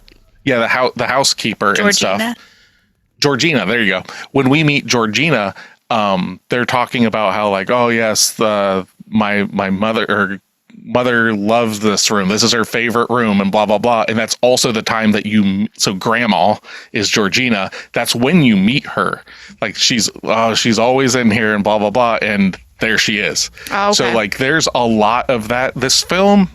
the housekeeper Georgina. and stuff. Georgina, there you go. When we meet Georgina, they're talking about how like, oh yes, my mother loves this room. This is her favorite room, and blah blah blah. And that's also the time that so Grandma is Georgina. That's when you meet her. Like she's always in here and blah blah blah. And there she is. Oh, okay. So like, there's a lot of that. This film,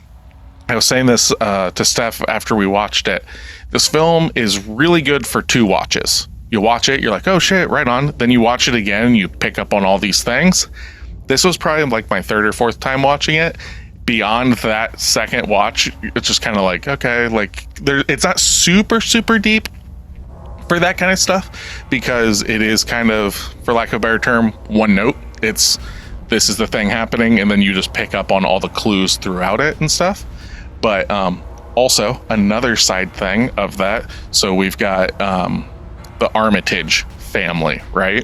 I was saying this to Steph after we watched it. This film is really good for 2 watches. You watch it, you're like, oh shit, right on. Then you watch it again, and you pick up on all these things. This was probably like my 3rd or 4th time watching it. Beyond that second watch, it's just kind of like, okay, like it's not super, super deep for that kind of stuff, because it is kind of, for lack of a better term, one note. This is the thing happening, and then you just pick up on all the clues throughout it and stuff. But also, another side thing of that, so we've got the Armitage family, right?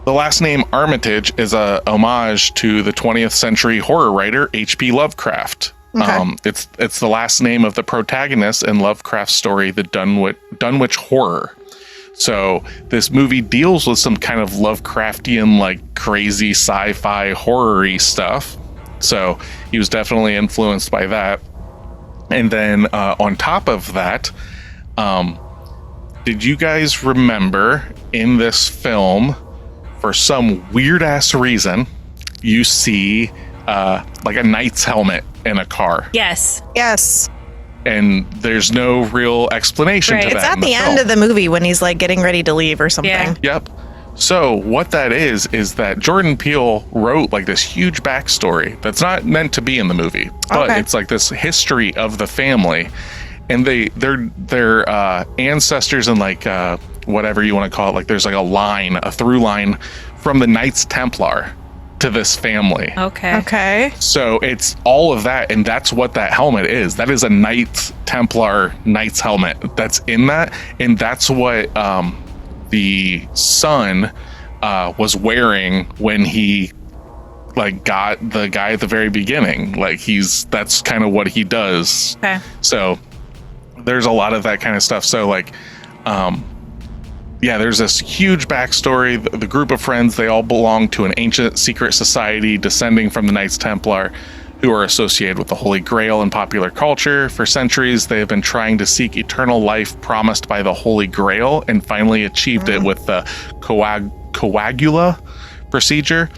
The last name Armitage is a homage to the 20th century horror writer H.P. Lovecraft. Okay. It's the last name of the protagonist in Lovecraft's story, the Dunwich Horror. So this movie deals with some kind of Lovecraftian, like crazy sci-fi horror-y stuff. So he was definitely influenced by that. And then on top of that, did you guys remember in this film, for some weird ass reason, you see like a knight's helmet in a car? Yes. And there's no real explanation to that. It's at the end of the movie when he's like getting ready to leave or something. Yeah. Yep. So what that is that Jordan Peele wrote like this huge backstory that's not meant to be in the movie, but it's like this history of the family, and their ancestors and like whatever you want to call it, like there's like a through line from the Knights Templar to this family. Okay. So it's all of that, and that's what that helmet is. That is a Knights Templar knight's helmet that's in that, and that's what the son was wearing when he like got the guy at the very beginning. Like that's kind of what he does. Okay. So there's a lot of that kind of stuff. So like, there's this huge backstory. The group of friends, they all belong to an ancient secret society descending from the Knights Templar, who are associated with the Holy Grail in popular culture. For centuries, they have been trying to seek eternal life promised by the Holy Grail, and finally achieved it with the coagula procedure.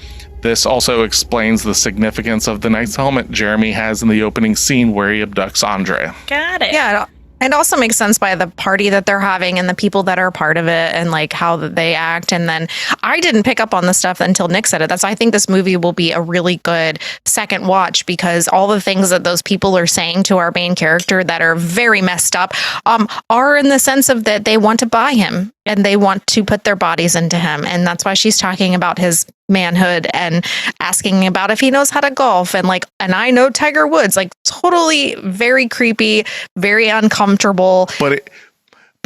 This also explains the significance of the knight's helmet Jeremy has in the opening scene where he abducts Andre. Got it. Yeah. It also makes sense by the party that they're having and the people that are part of it and like how they act. And then I didn't pick up on the stuff until Nick said it. I think this movie will be a really good second watch, because all the things that those people are saying to our main character that are very messed up are in the sense of that they want to buy him and they want to put their bodies into him. And that's why she's talking about his manhood and asking about if he knows how to golf and I know Tiger Woods, like totally very creepy, very uncomfortable. But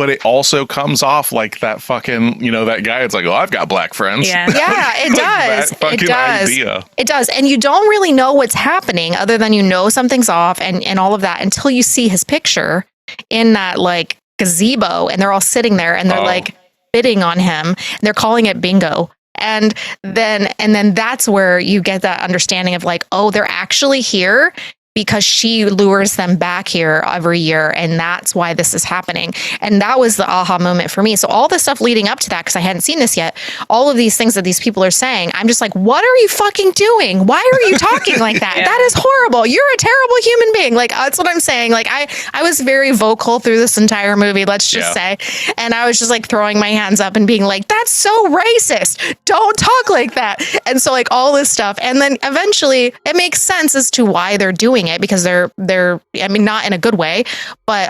but it also comes off like that fucking, that guy. It's like, oh, I've got black friends. Yeah. Yeah, it does. That fucking It does. idea. It does. And you don't really know what's happening other than something's off and all of that until you see his picture in that like gazebo and they're all sitting there and they're like bidding on him. And they're calling it bingo. And then that's where you get that understanding of like, oh, they're actually here because she lures them back here every year. And that's why this is happening. And that was the aha moment for me. So all the stuff leading up to that, because I hadn't seen this yet, all of these things that these people are saying, I'm just like, what are you fucking doing? Why are you talking like that? Yeah. That is horrible. You're a terrible human being. Like, that's what I'm saying. Like, I was very vocal through this entire movie, let's just say. And I was just like throwing my hands up and being like, that's so racist. Don't talk like that. And so like all this stuff. And then eventually it makes sense as to why they're doing it, because they're I mean, not in a good way, but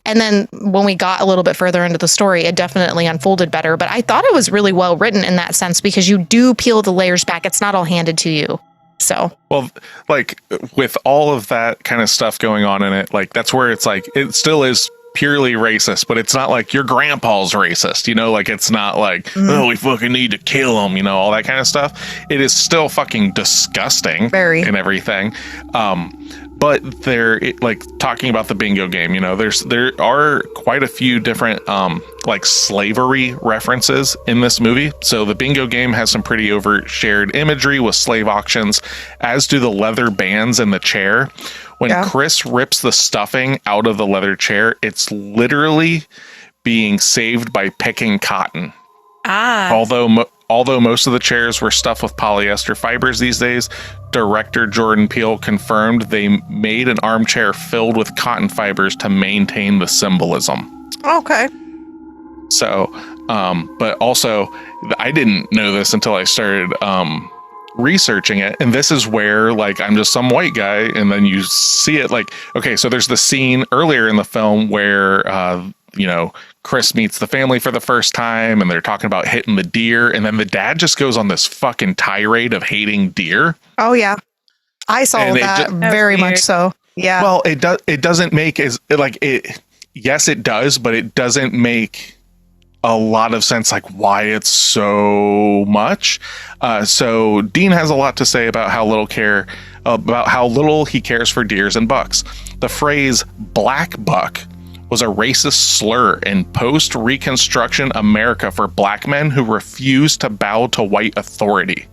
and then when we got a little bit further into the story, it definitely unfolded better. But I thought it was really well written in that sense, because you do peel the layers back. It's not all handed to you. So, well, like with all of that kind of stuff going on in it, like that's where it's like it still is purely racist, but it's not like your grandpa's racist, like it's not like, oh, we fucking need to kill him, all that kind of stuff. It is still fucking disgusting and everything. But like talking about the bingo game, there are quite a few different like slavery references in this movie. So the bingo game has some pretty overshared imagery with slave auctions, as do the leather bands in the chair. When Chris rips the stuffing out of the leather chair, it's literally being saved by picking cotton. Although most of the chairs were stuffed with polyester fibers these days, director Jordan Peele confirmed they made an armchair filled with cotton fibers to maintain the symbolism. Okay. So, but also, I didn't know this until I started researching it, and this is where like I'm just some white guy, and then you see it like, okay, so there's the scene earlier in the film where Chris meets the family for the first time and they're talking about hitting the deer, and then the dad just goes on this fucking tirade of hating deer. Oh yeah, I saw that very much so. Yeah. Well, it doesn't make as like it. Yes, it does, but it doesn't make a lot of sense, like why it's so much. So Dean has a lot to say about how little he cares for deers and bucks. The phrase "black buck" was a racist slur in post-Reconstruction America for black men who refused to bow to white authority.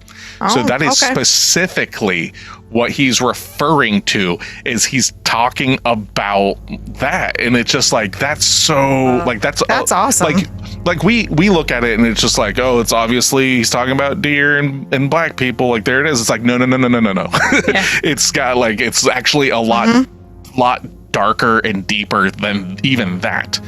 So that is specifically what he's referring to, is he's talking about that. And it's just like, that's so like, that's awesome. Like we look at it and it's just like, oh, it's obviously he's talking about deer and black people. Like, there it is. It's like, no. Yeah. It's got like, it's actually a lot darker and deeper than even that.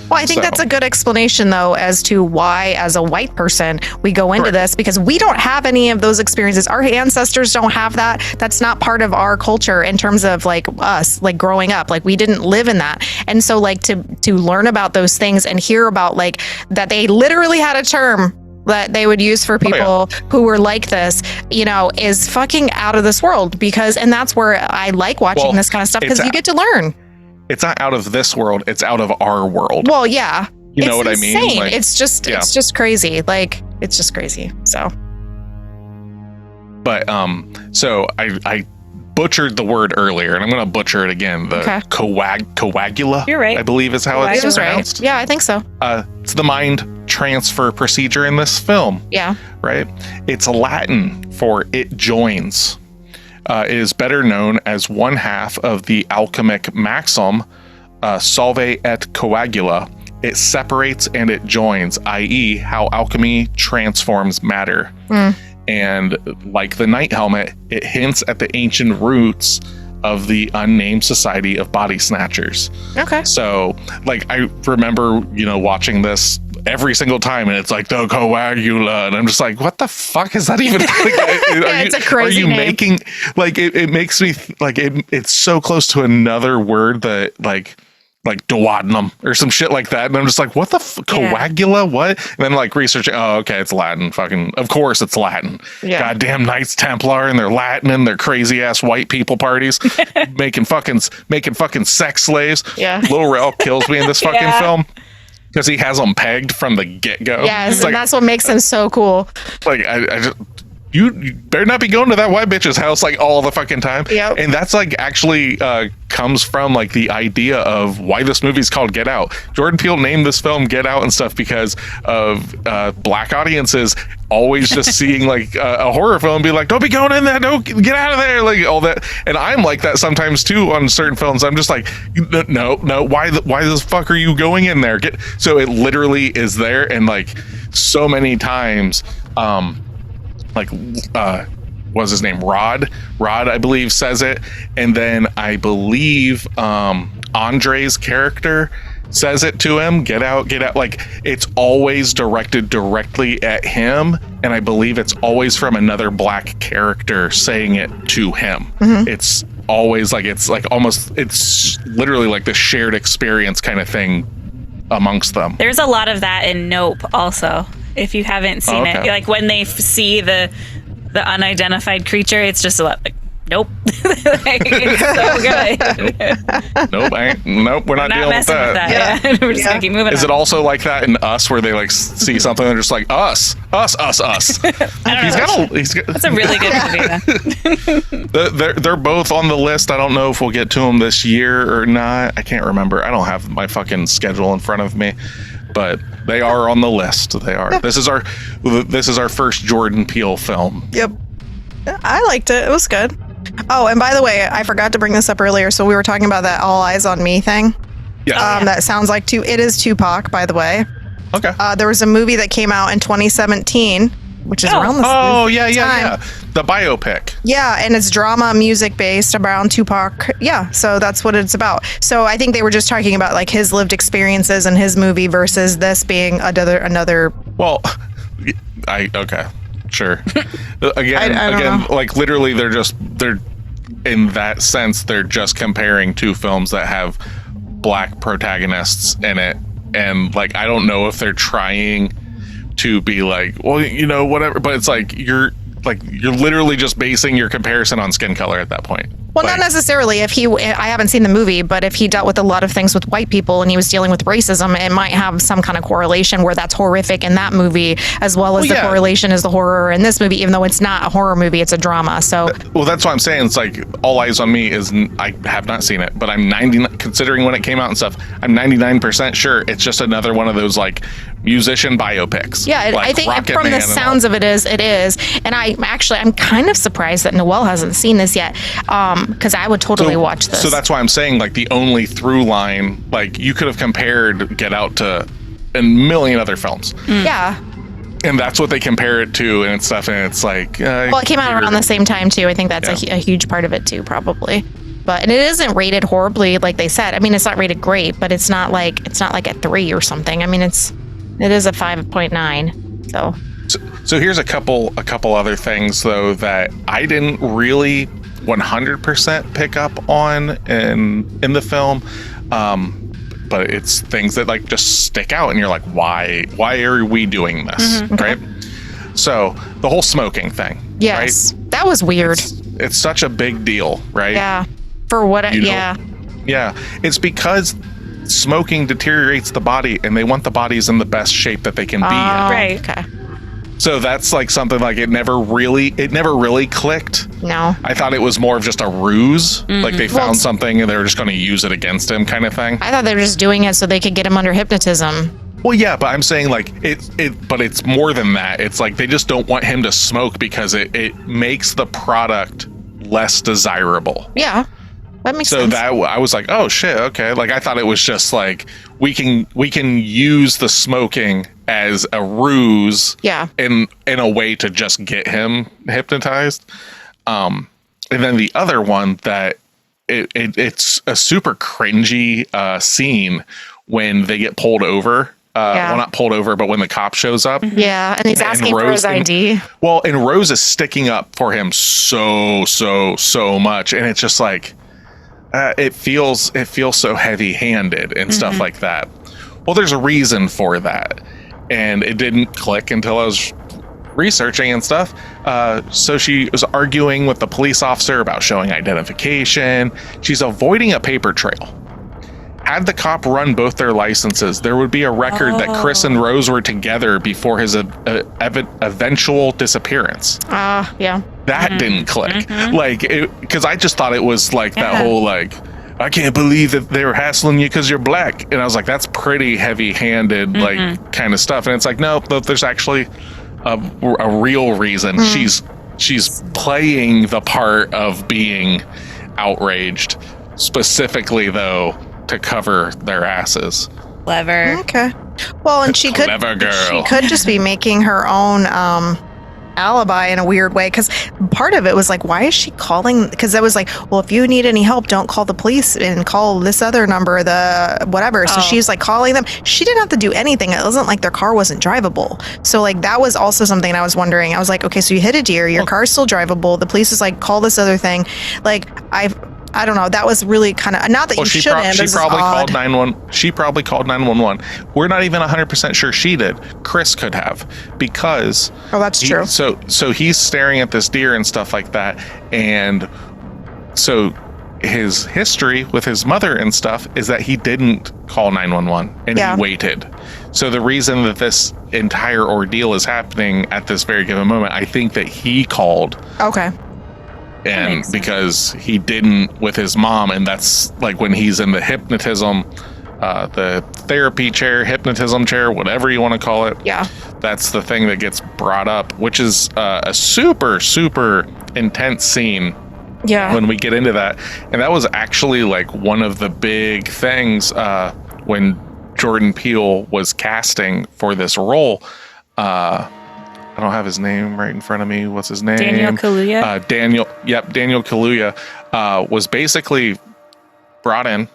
Well, I think that's a good explanation, though, as to why, as a white person, we go into this, because we don't have any of those experiences. Our ancestors don't have that. That's not part of our culture in terms of like us, like growing up. Like, we didn't live in that. And so like to learn about those things and hear about like that they literally had a term that they would use for people who were like this, is fucking out of this world, and that's where I like watching this kind of stuff, because you get to learn. It's not out of this world, it's out of our world. Well, yeah. You know what I mean? Like, it's just crazy. Like, it's just crazy. So. But, so I butchered the word earlier, and I'm going to butcher it again. The coagula. You're right. I believe is how it's pronounced. Right. Yeah, I think so. It's the mind transfer procedure in this film. Yeah. Right? It's Latin for "it joins." It is better known as one half of the alchemic maxim, solve et coagula. It separates and it joins, i.e. how alchemy transforms matter. And like the Night Helmet, it hints at the ancient roots of the unnamed society of body snatchers. Okay. So, like, I remember, watching this every single time, and it's like the coagula, and I'm just like, what the fuck is that even? It's a crazy name. Making like it makes me like it's so close to another word that like duodenum or some shit like that, and I'm just like, what the coagula? What? And then like researching, oh, okay, it's Latin. Fucking, of course it's Latin. Yeah. Goddamn Knights Templar and their Latin and their crazy ass white people parties, making fucking sex slaves. Yeah. Lil Rel kills me in this fucking film. because he has them pegged from the get-go. Yes, It's and that's what makes him so cool. like I just you better not be going to that white bitch's house like all the fucking time. Yep. And that's like actually comes from like the idea of why this movie's called Get Out. Jordan Peele named this film Get Out and stuff because of black audiences always just seeing like a horror film and be like, don't be going in there, don't get out of there, like all that. And I'm like that sometimes too on certain films. I'm just like, no, why the fuck are you going in there? So it literally is there. And like so many times what's his name? Rod, I believe, says it. And then I believe Andre's character says it to him, get out. Like it's always directed directly at him. And I believe it's always from another black character saying it to him. Mm-hmm. It's always like, it's literally like the shared experience kind of thing amongst them. There's a lot of that in Nope also. If you haven't seen it, like when they see the unidentified creature, it's just a lot like, nope. Like, it's so good. Nope, we're not dealing with that. Yeah. We're just gonna keep moving. Is it also like that in Us, where they like see something and they're just like us? That's a really good movie. They're both on the list. I don't know if we'll get to them this year or not. I can't remember. I don't have my fucking schedule in front of me. But they are on the list. They are. This is our first Jordan Peele film. Yep. I liked it. It was good. Oh, and by the way, I forgot to bring this up earlier. So we were talking about that All Eyes on Me thing. Yeah. That sounds like it is Tupac, by the way. Okay. There was a movie that came out in 2017, which is around the time. The biopic. Yeah, and it's drama music based around Tupac. Yeah, so that's what it's about. So I think they were just talking about like his lived experiences in his movie versus this being another. Well, okay, sure. I don't know. Like literally, they're in that sense they're just comparing two films that have black protagonists in it, and like I don't know if they're trying to be like, well, whatever, but it's like you're literally just basing your comparison on skin color at that point. Well, not necessarily. I haven't seen the movie, but if he dealt with a lot of things with white people and he was dealing with racism, it might have some kind of correlation where that's horrific in that movie, as well as the correlation is the horror in this movie, even though it's not a horror movie, it's a drama. So, well, that's what I'm saying. It's like All Eyes on Me I have not seen it, but I'm 99, considering when it came out and stuff, I'm 99% sure it's just another one of those like musician biopics. Yeah, like I think Rocket from Man the sounds of it is. And I'm kind of surprised that Noelle hasn't seen this yet. Because I would totally watch this. So that's why I'm saying like the only through line, like you could have compared Get Out to a million other films. Yeah. And that's what they compare it to and stuff. And it's like, well, it came out around the same time too. I think that's a huge part of it too, probably. And it isn't rated horribly, like they said. I mean, it's not rated great, but it's not like a 3 or something. I mean, it is a 5.9. So here's a couple other things though that I didn't really 100% pick up on in the film, but it's things that like just stick out and you're like, why are we doing this? Mm-hmm. Right? So the whole smoking thing. Yes, right? That was weird. It's such a big deal, right? Yeah, for what? Yeah, it's because smoking deteriorates the body and they want the bodies in the best shape that they can be in. Right. Okay. So that's like something like it never really clicked. No. I thought it was more of just a ruse. Mm-hmm. Like they found something and they were just going to use it against him kind of thing. I thought they were just doing it so they could get him under hypnotism. Well, yeah, but I'm saying like but it's more than that. It's like they just don't want him to smoke because it makes the product less desirable. Yeah. That makes sense. So that I was like, oh shit, okay. Like I thought it was just like we can use the smoking as a ruse, in a way to just get him hypnotized. And then the other one that it's a super cringy scene when they get pulled over. Well, not pulled over, but when the cop shows up. Yeah, and he's asking for his ID. And Rose is sticking up for him so much, and it's just like it feels so heavy-handed and stuff like that. Well, there's a reason for that, and it didn't click until I was researching and stuff. So she was arguing with the police officer about showing identification. She's avoiding a paper trail. had the cop run both their licenses, there would be a record that Chris and Rose were together before his eventual disappearance. Yeah. That didn't click. Like, because I just thought it was like that whole like, I can't believe that they were hassling you because you're black. And I was like, that's pretty heavy-handed, like, kind of stuff. And it's like, no, there's actually a real reason. She's playing the part of being outraged, specifically, though, to cover their asses. Clever. Okay. Well, and she could just be making her own alibi in a weird way, because part of it was like, why is she calling? Because it was like, well, if you need any help, don't call the police and call this other number, the whatever. So she's like calling them. She didn't have to do anything. It wasn't like their car wasn't drivable. So like that was also something I was wondering. I was like, okay, so you hit a deer, your car's still drivable. The police is like, call this other thing. Like I don't know. That was really kind of, not that you shouldn't. She probably called 911. She probably called 911. We're not even 100% sure she did. Chris could have, because that's true. So he's staring at this deer and stuff like that, and so his history with his mother and stuff is that he didn't call 911 and he waited. So the reason that this entire ordeal is happening at this very given moment, I think that he called. Okay. And because he didn't with his mom, and that's like when he's in the hypnotism, the therapy chair, hypnotism chair, whatever you want to call it. Yeah. That's the thing that gets brought up, which is a super, super intense scene. Yeah. When we get into that. And that was actually like one of the big things when Jordan Peele was casting for this role. I don't have his name right in front of me. What's his name? Daniel Kaluuya. Daniel Kaluuya was basically brought in.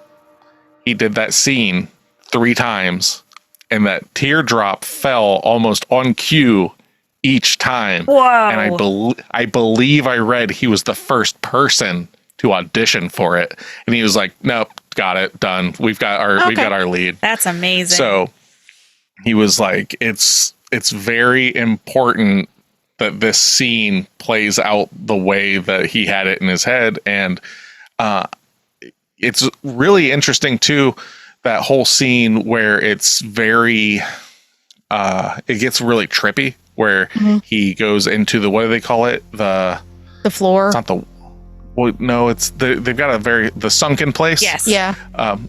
He did that scene 3 times, and that teardrop fell almost on cue each time. Wow. And I believe I read he was the first person to audition for it, and he was like, "Nope, got it, done. We've got our lead." That's amazing. So he was like, it's very important that this scene plays out the way that he had it in his head. And it's really interesting too, that whole scene where it's very, it gets really trippy, where he goes into the, what do they call it? The floor. It's not the, well, no, it's they've got the sunken place. Yes. Yeah.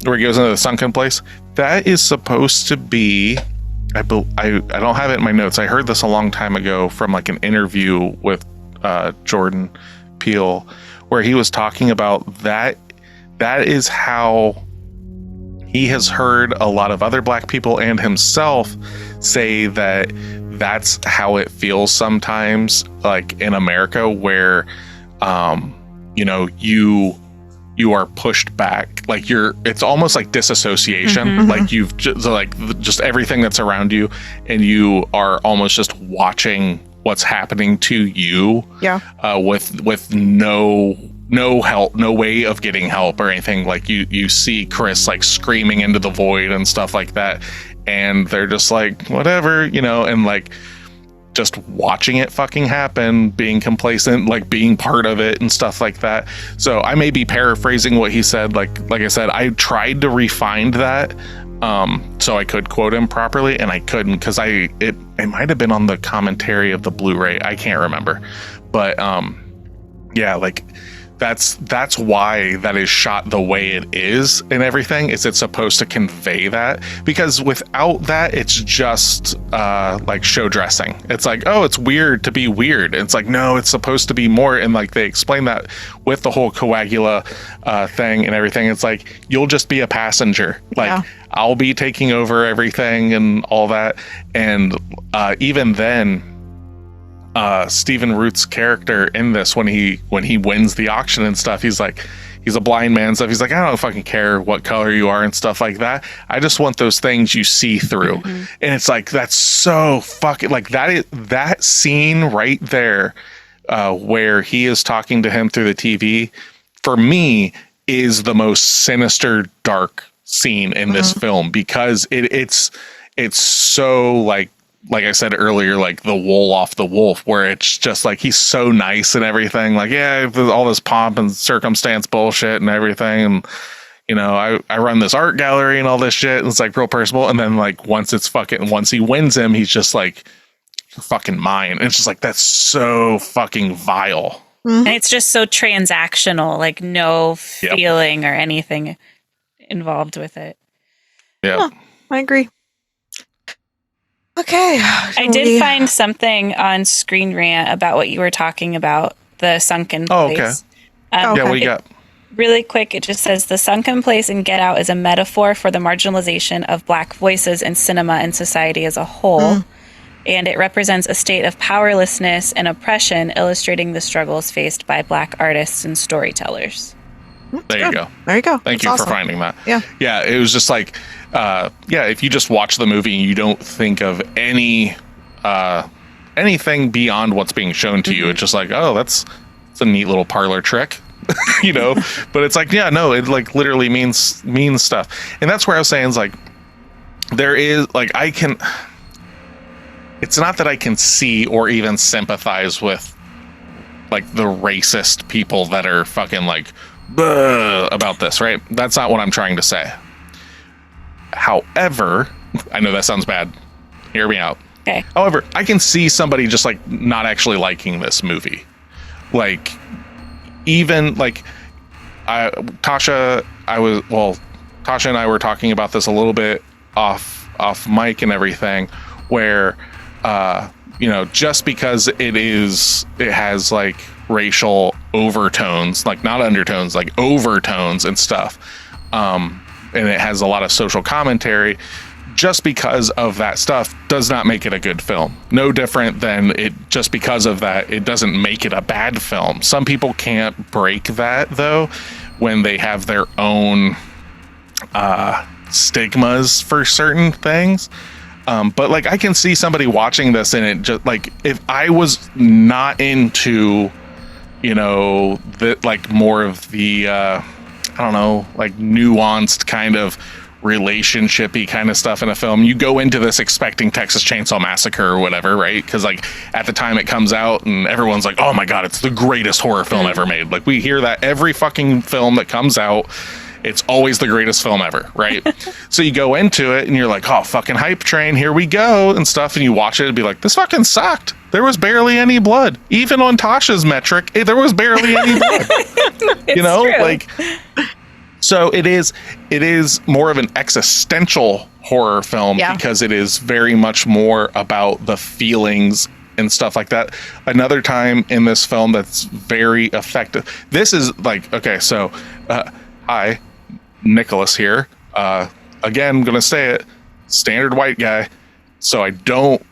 Where he goes into the sunken place. That is supposed to be, I don't have it in my notes. I heard this a long time ago from like an interview with Jordan Peele, where he was talking about that. That is how he has heard a lot of other black people and himself say that that's how it feels sometimes, like in America, where you are pushed back, like it's almost like disassociation, like you've just everything that's around you, and you are almost just watching what's happening to you, with no help, no way of getting help or anything. Like you see Chris like screaming into the void and stuff like that, and they're just like, whatever, and like just watching it fucking happen, being complacent, like being part of it and stuff like that. So I may be paraphrasing what he said. Like I said, I tried to refine that so I could quote him properly, and I couldn't, because it might have been on the commentary of the Blu-ray. I can't remember, but yeah, like that's why that is shot the way it is and everything. It's supposed to convey that, because without that, it's just like show dressing. It's like, oh, it's weird to be weird. It's like, no, it's supposed to be more. And like they explain that with the whole coagula thing and everything. It's like, you'll just be a passenger. Like I'll be taking over everything and all that. And even then, Stephen Root's character in this, when he wins the auction and stuff, he's like, he's a blind man and stuff. He's like, I don't fucking care what color you are and stuff like that. I just want those things you see through. And it's like, that's so fucking, like that scene right there, where he is talking to him through the TV, for me is the most sinister, dark scene in this film, because it's so like I said earlier, like the wool off the wolf, where it's just like, he's so nice and everything. Like, yeah, all this pomp and circumstance bullshit and everything. And, I run this art gallery and all this shit. And it's like real personal. And then like once he wins him, he's just like, you're fucking mine. And it's just like, that's so fucking vile. And it's just so transactional, like no feeling or anything involved with it. Yeah. I agree. Okay. I did find something on Screen Rant about what you were talking about, the sunken place. Yeah, what do you got? Really quick, it just says the sunken place in Get Out is a metaphor for the marginalization of Black voices in cinema and society as a whole. And it represents a state of powerlessness and oppression, illustrating the struggles faced by Black artists and storytellers. There you go. There you go. Thank you for finding that. Yeah. Yeah, it was just like, if you just watch the movie and you don't think of anything beyond what's being shown to you, it's just like, oh, that's a neat little parlor trick. But it's like, yeah, no, it like literally means stuff. And that's where I was saying is like, there is like, it's not that I can see or even sympathize with like the racist people that are fucking like about this, right? That's not what I'm trying to say. However, I know that sounds bad. Hear me out. Okay. However, I can see somebody just like not actually liking this movie. Like, even like Tasha and I were talking about this a little bit off mic and everything, where just because it has like racial overtones, like not undertones, like overtones and stuff, and it has a lot of social commentary, just because of that stuff does not make it a good film. No different than it, just because of that, it doesn't make it a bad film. Some people can't break that though, when they have their own stigmas for certain things. But like, I can see somebody watching this and it just like, if I was not into, like more of the, I don't know, like nuanced kind of relationshipy kind of stuff in a film, you go into this expecting Texas Chainsaw Massacre or whatever, right? Because like at the time it comes out and everyone's like, oh my god, it's the greatest horror film ever made. Like, we hear that every fucking film that comes out, it's always the greatest film ever, right? So you go into it and you're like, oh, fucking hype train, here we go and stuff, and you watch it and be like, this fucking sucked. There was barely any blood. Even on Tasha's metric, there was barely any blood. True. Like, so it is more of an existential horror film, because it is very much more about the feelings and stuff like that. Another time in this film that's very effective. This is like, okay, so hi, Nicholas here. Again, I'm gonna say it, standard white guy. So I don't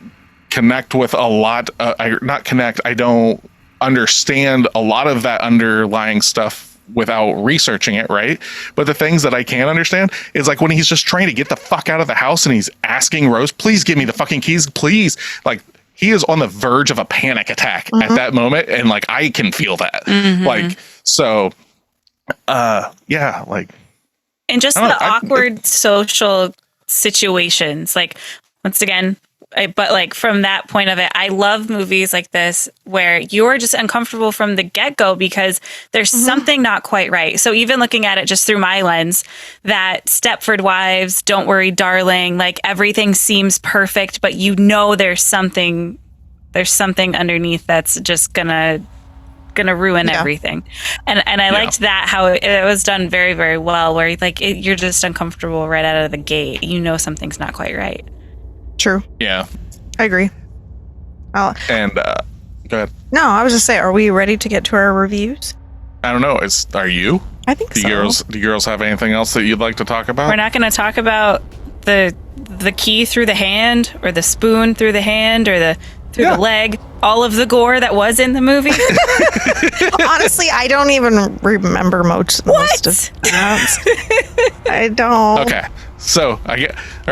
connect with a lot. I don't understand a lot of that underlying stuff without researching it, right? But the things that I can understand is like when he's just trying to get the fuck out of the house and he's asking Rose, please give me the fucking keys, please. Like, he is on the verge of a panic attack at that moment, and like I can feel that. Like, so yeah, like, and just the awkward social situations, like, once again, but like from that point of it, I love movies like this where you're just uncomfortable from the get-go because there's something not quite right. So even looking at it just through my lens, that Stepford Wives, Don't Worry Darling, like everything seems perfect, but there's something underneath that's just gonna ruin everything. And I liked that, how it was done very, very well, where like you're just uncomfortable right out of the gate. Something's not quite right. True. Yeah, I agree. And go ahead. No, I was just saying, are we ready to get to our reviews? I don't know. Are you? I think so. Do girls have anything else that you'd like to talk about? We're not going to talk about the key through the hand, or the spoon through the hand, or the leg. All of the gore that was in the movie. Honestly, I don't even remember most of that. I don't. Okay. So all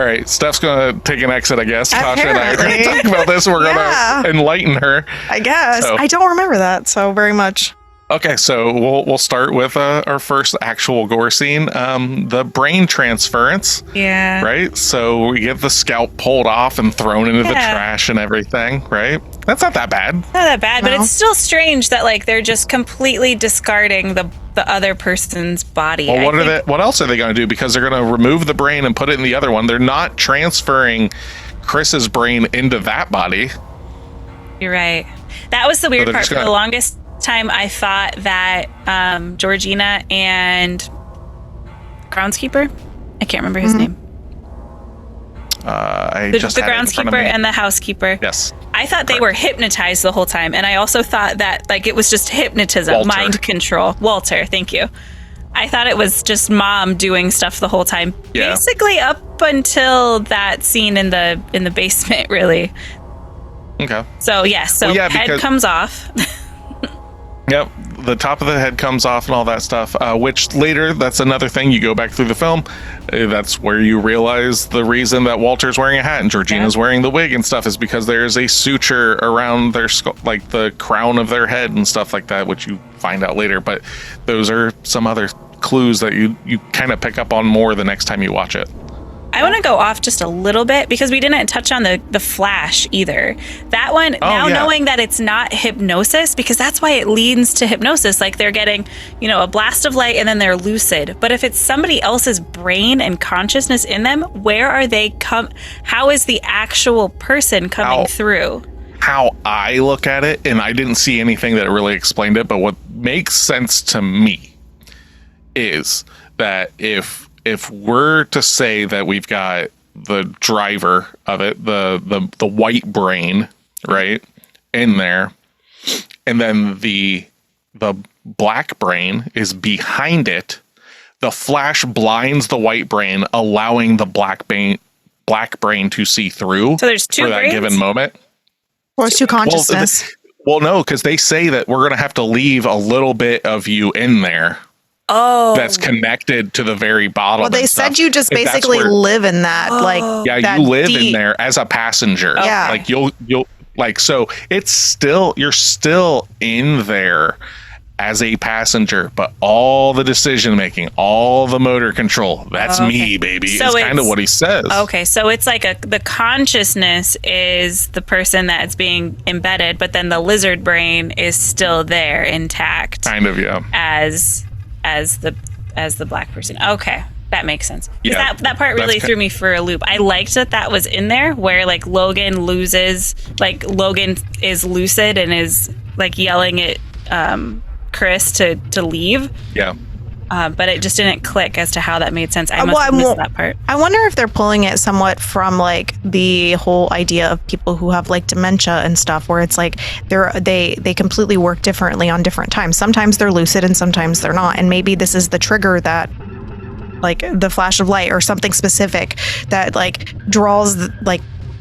right. Steph's gonna take an exit, I guess. Apparently. Tasha and I are gonna talk about this. We're gonna enlighten her. I guess I don't remember that so very much. Okay, so we'll start with our first actual gore scene, the brain transference. Yeah. Right? So we get the scalp pulled off and thrown into the trash and everything, right? That's not that bad. Not that bad, but it's still strange that like they're just completely discarding the other person's body. Well, what else are they going to do? Because they're going to remove the brain and put it in the other one. They're not transferring Chris's brain into that body. You're right. That was the weird part. For the longest time, I thought that Georgina and groundskeeper, I can't remember his name. The groundskeeper and the housekeeper. Yes. I thought they were hypnotized the whole time, and I also thought that like it was just hypnotism, mind control. Walter, thank you. I thought it was just mom doing stuff the whole time, basically up until that scene in the basement, really. Okay. So head comes off. Yep, the top of the head comes off and all that stuff, which later, that's another thing, you go back through the film, that's where you realize the reason that Walter's wearing a hat and Georgina's wearing the wig and stuff is because there's a suture around their skull, like the crown of their head and stuff like that, which you find out later, but those are some other clues that you kind of pick up on more the next time you watch it. I want to go off just a little bit because we didn't touch on the flash either. That one, knowing that it's not hypnosis, because that's why it leads to hypnosis. Like they're getting, a blast of light and then they're lucid. But if it's somebody else's brain and consciousness in them, where are they how is the actual person coming through? How I look at it, and I didn't see anything that really explained it, but what makes sense to me is that if we're to say that we've got the driver of it, the white brain, right, in there, and then the black brain is behind it, the flash blinds the white brain, allowing the black brain to see through. So there's two for that brains? given moment. Or it's two consciousness. Well, no, because they say that we're going to have to leave a little bit of you in there. Oh, that's connected to the very bottom. Well, they said you just basically live in that, you live in there as a passenger. Yeah, like you'll like, so it's still, you're still in there as a passenger, but all the decision making, all the motor control, that's me, baby. So is kind of what he says. Okay, so it's like the consciousness is the person that's being embedded, but then the lizard brain is still there intact. Kind of, yeah. As the black person. Okay, that makes sense. Yeah, that part really threw me for a loop. I liked that was in there where like Logan is lucid and is like yelling at Chris to leave. Yeah. But it just didn't click as to how that made sense. I must have missed that part. I wonder if they're pulling it somewhat from like the whole idea of people who have like dementia and stuff, where it's like they completely work differently on different times. Sometimes they're lucid and sometimes they're not. And maybe this is the trigger that like the flash of light or something specific that like draws like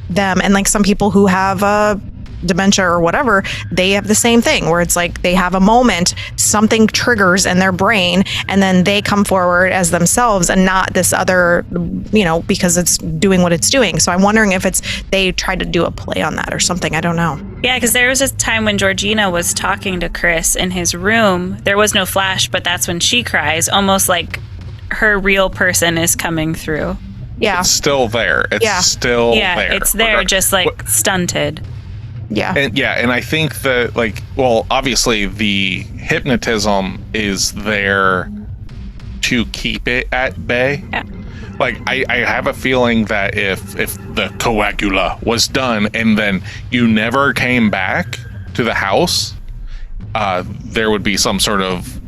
them. And like some people who have dementia or whatever, they have the same thing where it's like they have a moment, something triggers in their brain, and then they come forward as themselves and not this other, because it's doing what it's doing. So I'm wondering if they tried to do a play on that or something. I don't know. Yeah, because there was a time when Georgina was talking to Chris in his room. There was no flash, but that's when she cries, almost like her real person is coming through. Yeah. It's still there. It's still there. Yeah, it's there, just like stunted. Yeah. And I think that, like, well, obviously the hypnotism is there to keep it at bay. Yeah. Like, I have a feeling that if the coagula was done and then you never came back to the house, there would be some sort of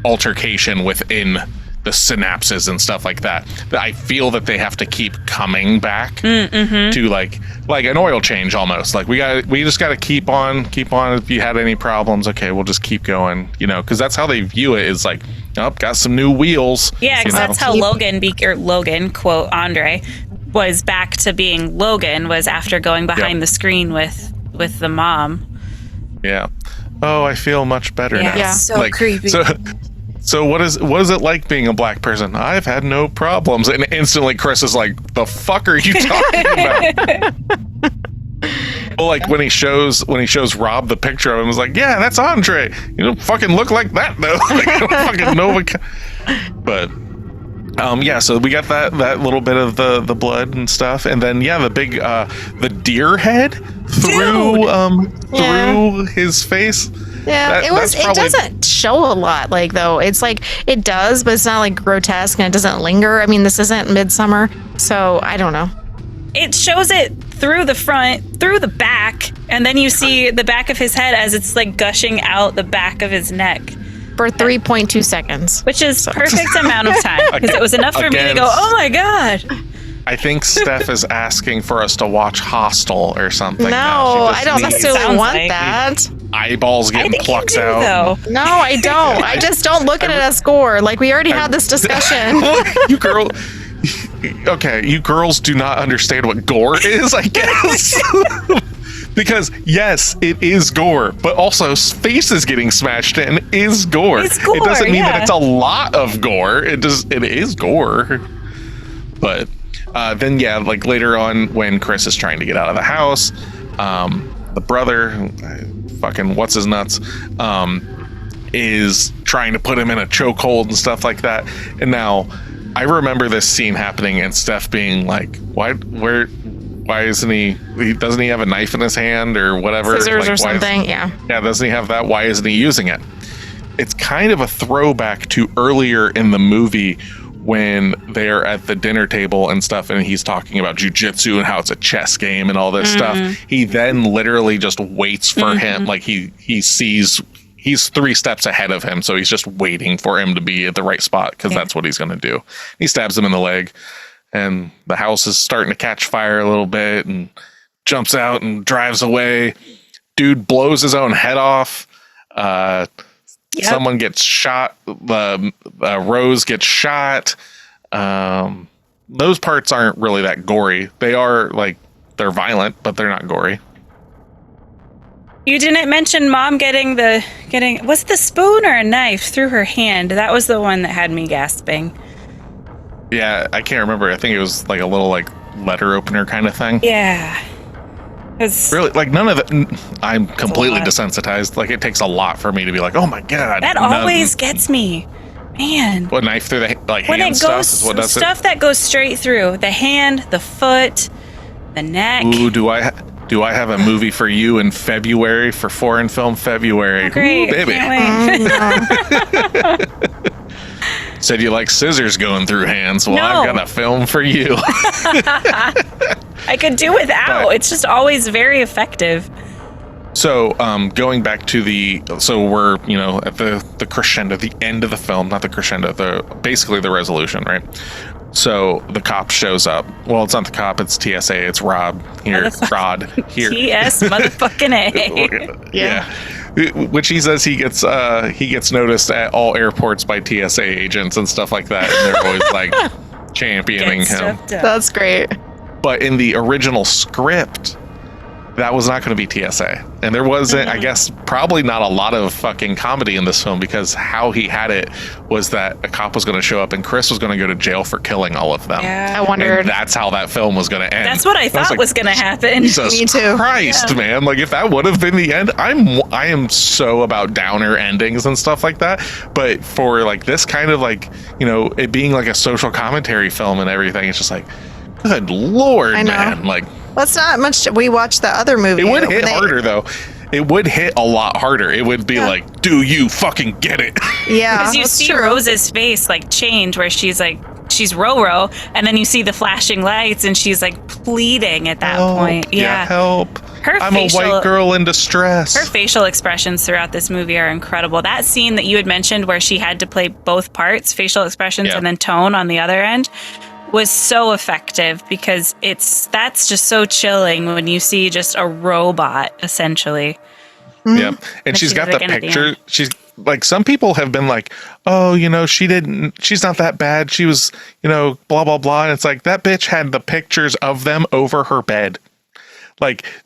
altercation within the synapses and stuff like that. I feel that they have to keep coming back to like an oil change almost. Like we just got to keep on. If you had any problems, okay, we'll just keep going. Because that's how they view it. Is like, got some new wheels. Yeah, because that's how Logan, quote Andre, was back to being Logan, was after going behind the screen with the mom. Yeah. Oh, I feel much better now. Yeah. So creepy. So what is it like being a black person? I've had no problems. And instantly Chris is like, the fuck are you talking about? Well, like when he shows Rob the picture of him, it's like, yeah, that's Andre. You don't fucking look like that though. Like, I don't fucking know what. But yeah, so we got that little bit of the blood and stuff, and then the big the deer head through his face. Yeah, it doesn't show a lot, like, though. It's like, it does, but it's not, like, grotesque, and it doesn't linger. I mean, this isn't Midsummer, so I don't know. It shows it through the front, through the back, and then you see the back of his head as it's, like, gushing out the back of his neck. For 3.2 seconds. Which is perfect amount of time, because it was enough for me to go, oh my god! I think Steph is asking for us to watch Hostel or something. No, I don't necessarily want that. Eyeballs getting plucked out. Though. No, I don't. I just don't look at it as gore. Like, we already had this discussion. You girls do not understand what gore is, I guess. Because yes, it is gore, but also face getting smashed in is gore. It's gore. It doesn't mean that it's a lot of gore. It is gore. But then like later on when Chris is trying to get out of the house, the brother, fucking what's his nuts, is trying to put him in a chokehold and stuff like that. And now I remember this scene happening and Steph being like, why isn't doesn't he have a knife in his hand or whatever? Scissors or something, yeah, doesn't he have that? Why isn't he using it? It's kind of a throwback to earlier in the movie when they're at the dinner table and stuff, and he's talking about jujitsu and how it's a chess game and all this stuff. He then literally just waits for him. Like he sees he's 3 steps ahead of him, so he's just waiting for him to be at the right spot because that's what he's going to do. He stabs him in the leg, and the house is starting to catch fire a little bit, and jumps out and drives away. Dude blows his own head off. Someone gets shot. Rose gets shot. Those parts aren't really that gory. They are they're violent, but they're not gory. You didn't mention Mom getting was it the spoon or a knife through her hand? That was the one that had me gasping. Yeah, I can't remember. I think it was like a little letter opener kind of thing. Yeah. Really, none of that. I'm completely desensitized. It takes a lot for me to be like, oh my god. That always gets me, man. What, knife through the when hand it goes, stuff is what does stuff that goes straight through the hand, the foot, the neck. Ooh, do I have a movie for you in February for Foreign Film February? Oh, great. Ooh, baby. Can't wait. Said you like scissors going through hands. Well, No. I've got a film for you. I could do without. It's just always very effective. So, going back to we're, at the crescendo, the end of the film, not the crescendo, basically the resolution, right? So the cop shows up. Well, it's not the cop, it's TSA, it's Rod here. TS motherfucking A. Yeah. Which he says he gets noticed at all airports by TSA agents and stuff like that, and they're always championing him. That's great. But in the original script, that was not going to be TSA. And there wasn't, I guess, probably not a lot of fucking comedy in this film, because how he had it was that a cop was going to show up and Chris was going to go to jail for killing all of them. Yeah. I wondered. And that's how that film was going to end. That's what I thought was going to happen. Jesus Me too. Christ, man. If that would have been the end, I am so about downer endings and stuff like that. But for this kind of it being a social commentary film and everything, it's just good Lord, I know. man. Well, it's not much. We watched the other movie. It would hit harder, though. It would hit a lot harder. It would be do you fucking get it? Yeah, Because you see Rose's face change, where she's she's Ro-Ro, and then you see the flashing lights, and she's pleading at that point. Yeah, help. I'm a white girl in distress. Her facial expressions throughout this movie are incredible. That scene that you had mentioned where she had to play both parts, facial expressions and then tone on the other end, was so effective, because that's just so chilling when you see just a robot, essentially. Yep. And she's got the picture. She's some people have been oh, she's not that bad. She was, blah, blah, blah. And it's that bitch had the pictures of them over her bed.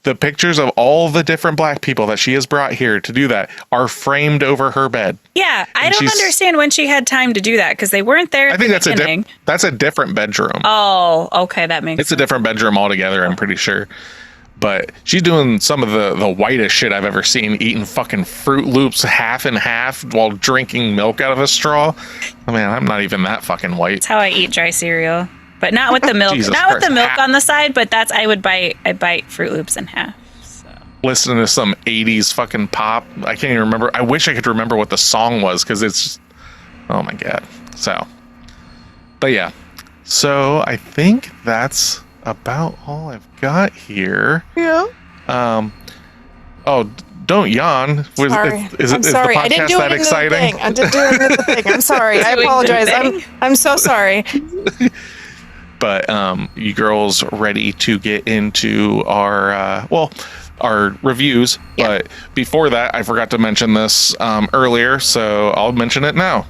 The pictures of all the different black people that she has brought here to do that are framed over her bed. Yeah, I don't understand when she had time to do that, because they weren't there. I think that's a different bedroom. Oh, okay, that makes sense. It's a different bedroom altogether, I'm pretty sure. But she's doing some of the whitest shit I've ever seen, eating fucking Fruit Loops half and half while drinking milk out of a straw. I mean, I'm not even that fucking white. That's how I eat dry cereal. But not with the milk. Jesus not with the Christ. milk on the side, but I bite Fruit Loops in half. So. Listening to some 80s fucking pop. I can't even remember. I wish I could remember what the song was because it's just, oh my God. So, but yeah. So I think that's about all I've got here. Yeah. Oh, don't yawn. Sorry. Is I'm the sorry. podcast I didn't do that it in exciting? the thing. I didn't do it in the thing. I'm sorry. I Doing the apologize. thing. I'm so sorry. But you girls ready to get into our reviews? Yeah. But before that, I forgot to mention this earlier, so I'll mention it now.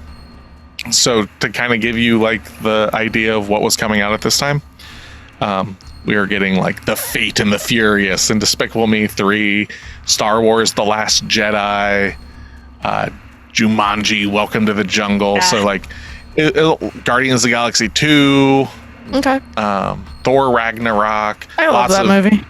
So to kind of give you like the idea of what was coming out at this time, we are getting like The Fate and the Furious and Despicable Me 3, Star Wars The Last Jedi, Jumanji Welcome to the Jungle. Yeah. So like Guardians of the Galaxy 2, Okay. Thor Ragnarok. I love that movie.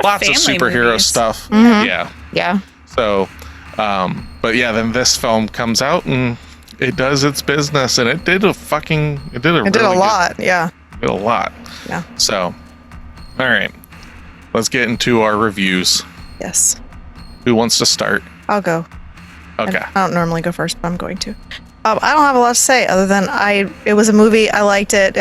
Lots of family superhero movies. stuff. Mhm. Yeah. Yeah. So, but yeah, then this film comes out and it does its business, and it did a lot. Yeah. It did a lot. Yeah. So, all right, let's get into our reviews. Yes. Who wants to start? I'll go. Okay. I don't normally go first, but I'm going to. I don't have a lot to say other than it was a movie. I liked it.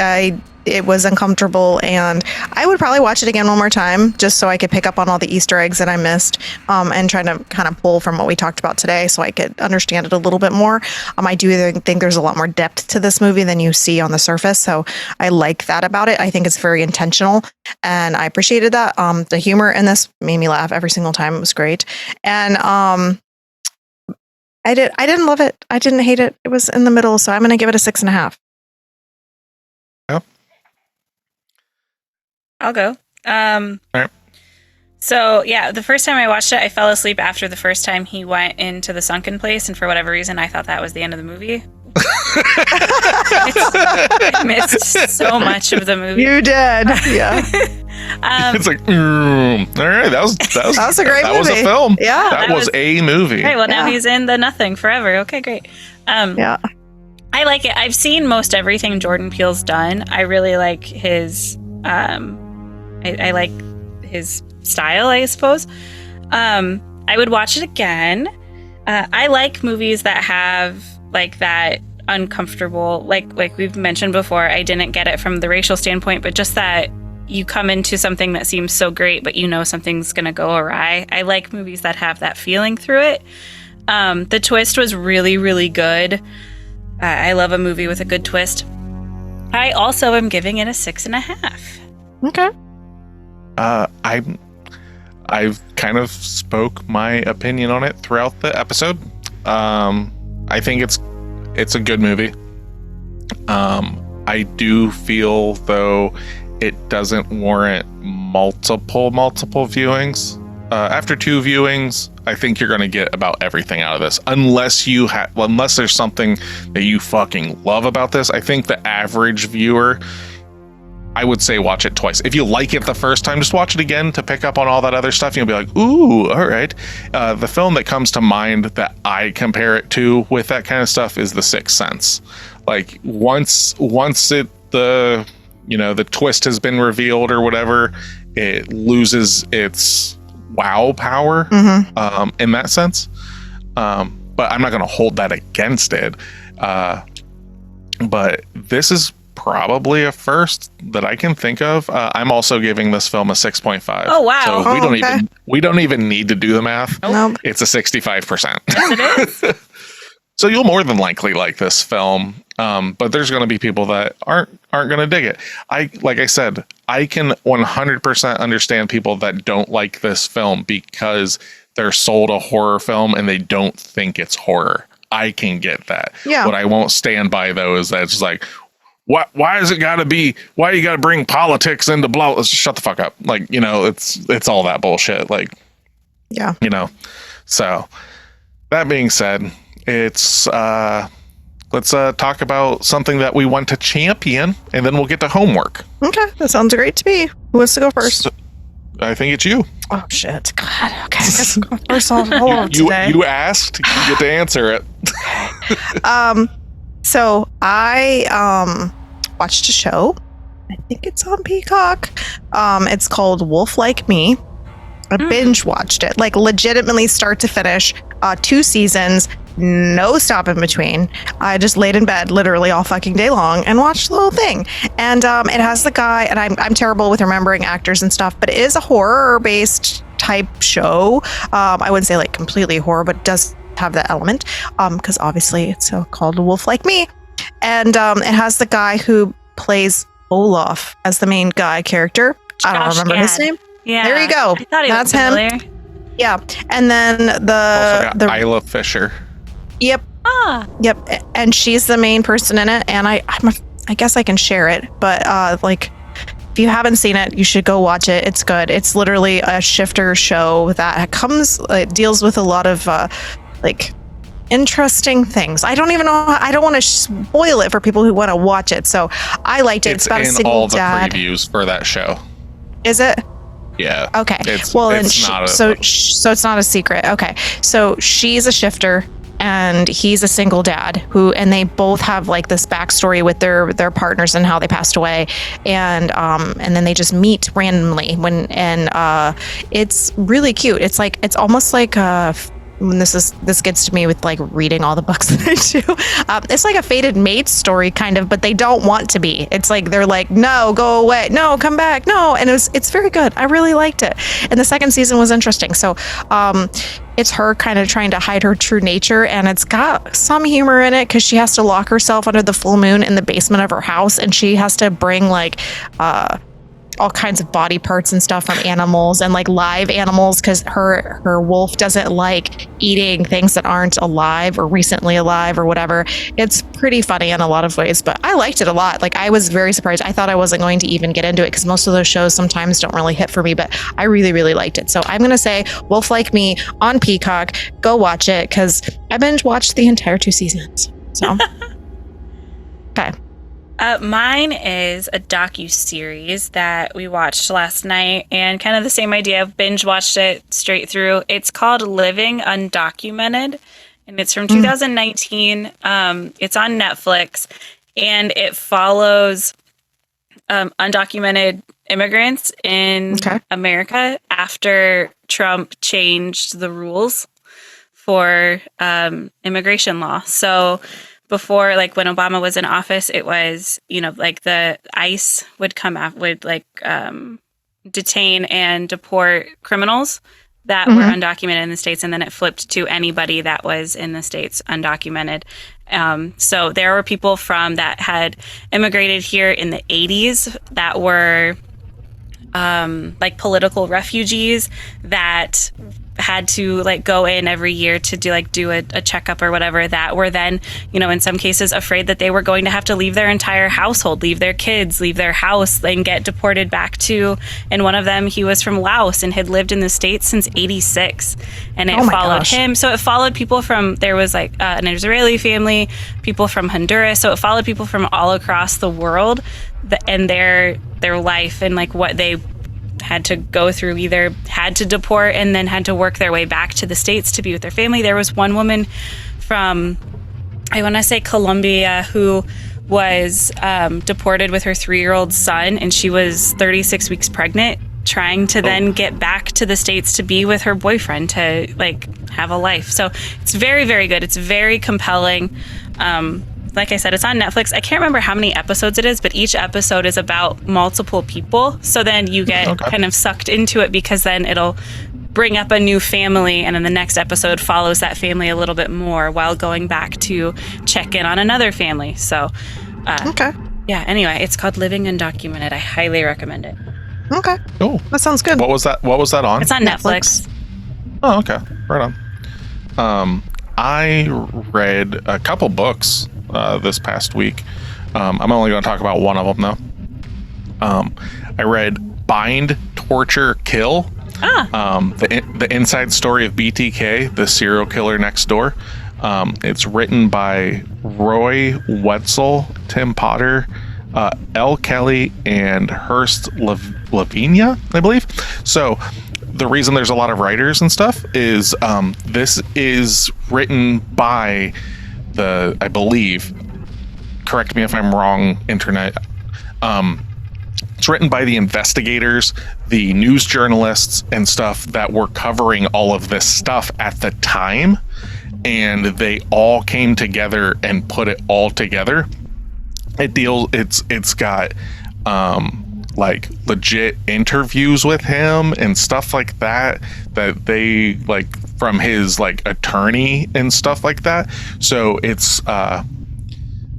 It was uncomfortable, and I would probably watch it again one more time just so I could pick up on all the Easter eggs that I missed, and try to kind of pull from what we talked about today so I could understand it a little bit more. I do think there's a lot more depth to this movie than you see on the surface, so I like that about it. I think it's very intentional, and I appreciated that. The humor in this made me laugh every single time. It was great, and I didn't love it. I didn't hate it. It was in the middle, so I'm going to give it a 6.5. I'll go. right. So yeah, the first time I watched it, I fell asleep after the first time he went into the sunken place, and for whatever reason, I thought that was the end of the movie. I missed so much of the movie. You did, yeah. It's like, all right, that was a great that was a movie. film. Yeah. that was a movie. Right, well, now Yeah. he's in the nothing forever. Okay, great. Yeah. I like it. I've seen most everything Jordan Peele's done. I really like his I like his style, I suppose. I would watch it again. I like movies that have like that uncomfortable, like we've mentioned before. I didn't get it from the racial standpoint, but just that you come into something that seems so great, but you know something's gonna go awry. I like movies that have that feeling through it. The twist was really, really good. I love a movie with a good twist. I also am giving it a 6.5. Okay. I've kind of spoke my opinion on it throughout the episode. I think it's a good movie. I do feel though it doesn't warrant multiple viewings. After 2 viewings, I think you're going to get about everything out of this. Unless there's something that you fucking love about this. I think the average viewer, I would say watch it twice. If you like it the first time, just watch it again to pick up on all that other stuff. You'll be like, ooh, all right. The film that comes to mind that I compare it to with that kind of stuff is The Sixth Sense. Like once the twist has been revealed or whatever, it loses its wow power in that sense. But I'm not going to hold that against it. But this is probably a first that I can think of. I'm also giving this film a 6.5. Oh, wow. So we don't even need to do the math. Nope. It's a 65%. Yes, it is. So you'll more than likely like this film. But there's going to be people that aren't going to dig it. Like I said, I can 100% understand people that don't like this film because they're sold a horror film and they don't think it's horror. I can get that. Yeah. What I won't stand by though is that it's like, why is it got to be? Why you got to bring politics into blah? Let's just shut the fuck up. Like, it's all that bullshit. Like, Yeah. So that being said, it's let's talk about something that we want to champion, and then we'll get to homework. Okay. That sounds great to me. Who wants to go first? I think it's you. Oh shit! God. Okay. First off, hold on today. You asked. You get to answer it. So I watched a show. I think it's on Peacock. It's called Wolf Like Me. I binge watched it, like legitimately start to finish, 2 seasons, no stop in between. I just laid in bed literally all fucking day long and watched the whole thing. And it has the guy, and I'm terrible with remembering actors and stuff, but it is a horror-based type show. I wouldn't say like completely horror, but it does have that element, because obviously it's called Wolf Like Me. And it has the guy who plays Olaf as the main guy character. I don't remember his name. Yeah, there you go. I thought he That's was familiar. him. Yeah, and then the Isla Fisher. Yep. Yep. And she's the main person in it, and I guess I can share it, but like, if you haven't seen it, you should go watch it. It's good. It's literally a shifter show that it deals with a lot of like interesting things. I don't even know. I don't want to spoil it for people who want to watch it. So I liked it. It's about a single all the dad. previews for that show. Is it? Yeah. Okay. It's so it's not a secret. Okay. So she's a shifter and he's a single dad and they both have like this backstory with their partners and how they passed away. And then they just meet randomly it's really cute. It's almost like when this gets to me with like reading all the books that I do. It's like a fated mate story kind of, but they don't want to be. It's like they're like, no, go away, no, come back, no, and it's very good. I really liked it, and the second season was interesting. So it's her kind of trying to hide her true nature, and it's got some humor in it because she has to lock herself under the full moon in the basement of her house, and she has to bring like all kinds of body parts and stuff from animals and like live animals because her wolf doesn't like eating things that aren't alive or recently alive or whatever. It's pretty funny in a lot of ways, but I liked it a lot. Like, I was very surprised. I thought I wasn't going to even get into it because most of those shows sometimes don't really hit for me, but I really, really liked it. So I'm going to say Wolf Like Me on Peacock. Go watch it because I binge watched the entire 2 seasons. So, okay. Mine is a docu-series that we watched last night, and kind of the same idea. I've binge watched it straight through. It's called Living Undocumented, and it's from 2019. It's on Netflix, and it follows undocumented immigrants in America after Trump changed the rules for immigration law. So before, like when Obama was in office, it was, like the ICE would detain and deport criminals that were undocumented in the States. And then it flipped to anybody that was in the States undocumented. So there were people that had immigrated here in the 80s that were like political refugees that had to like go in every year to do a checkup or whatever, that were then, in some cases afraid that they were going to have to leave their entire household, leave their kids, leave their house, and get deported back to, and one of them, he was from Laos and had lived in the States since 86. And it followed him. So it followed people there was like an Israeli family, people from Honduras. So it followed people from all across the world and their life and like what they had to go through, either had to deport and then had to work their way back to the States to be with their family. There was one woman from, I want to say Colombia, who was deported with her 3-year-old son, and she was 36 weeks pregnant, trying to then get back to the States to be with her boyfriend, to like have a life. So it's very, very good. It's very compelling. Like I said, it's on Netflix. I can't remember how many episodes it is, but each episode is about multiple people. So then you get kind of sucked into it, because then it'll bring up a new family, and then the next episode follows that family a little bit more while going back to check in on another family. So, yeah, anyway, it's called Living Undocumented. I highly recommend it. Okay. Cool. That sounds good. What was that on? It's on Netflix. Oh, okay. Right on. I read a couple books this past week. I'm only going to talk about one of them, though. I read Bind, Torture, Kill. The inside story of BTK, the serial killer next door. It's written by Roy Wetzel, Tim Potter, L. Kelly, and Hurst Lavinia, I believe. So the reason there's a lot of writers and stuff is this is written by I believe, correct me if I'm wrong, internet. It's written by the investigators, the news journalists and stuff that were covering all of this stuff at the time. And they all came together and put it all together. It's got like legit interviews with him and stuff like that they like from his like attorney and stuff like that. So it's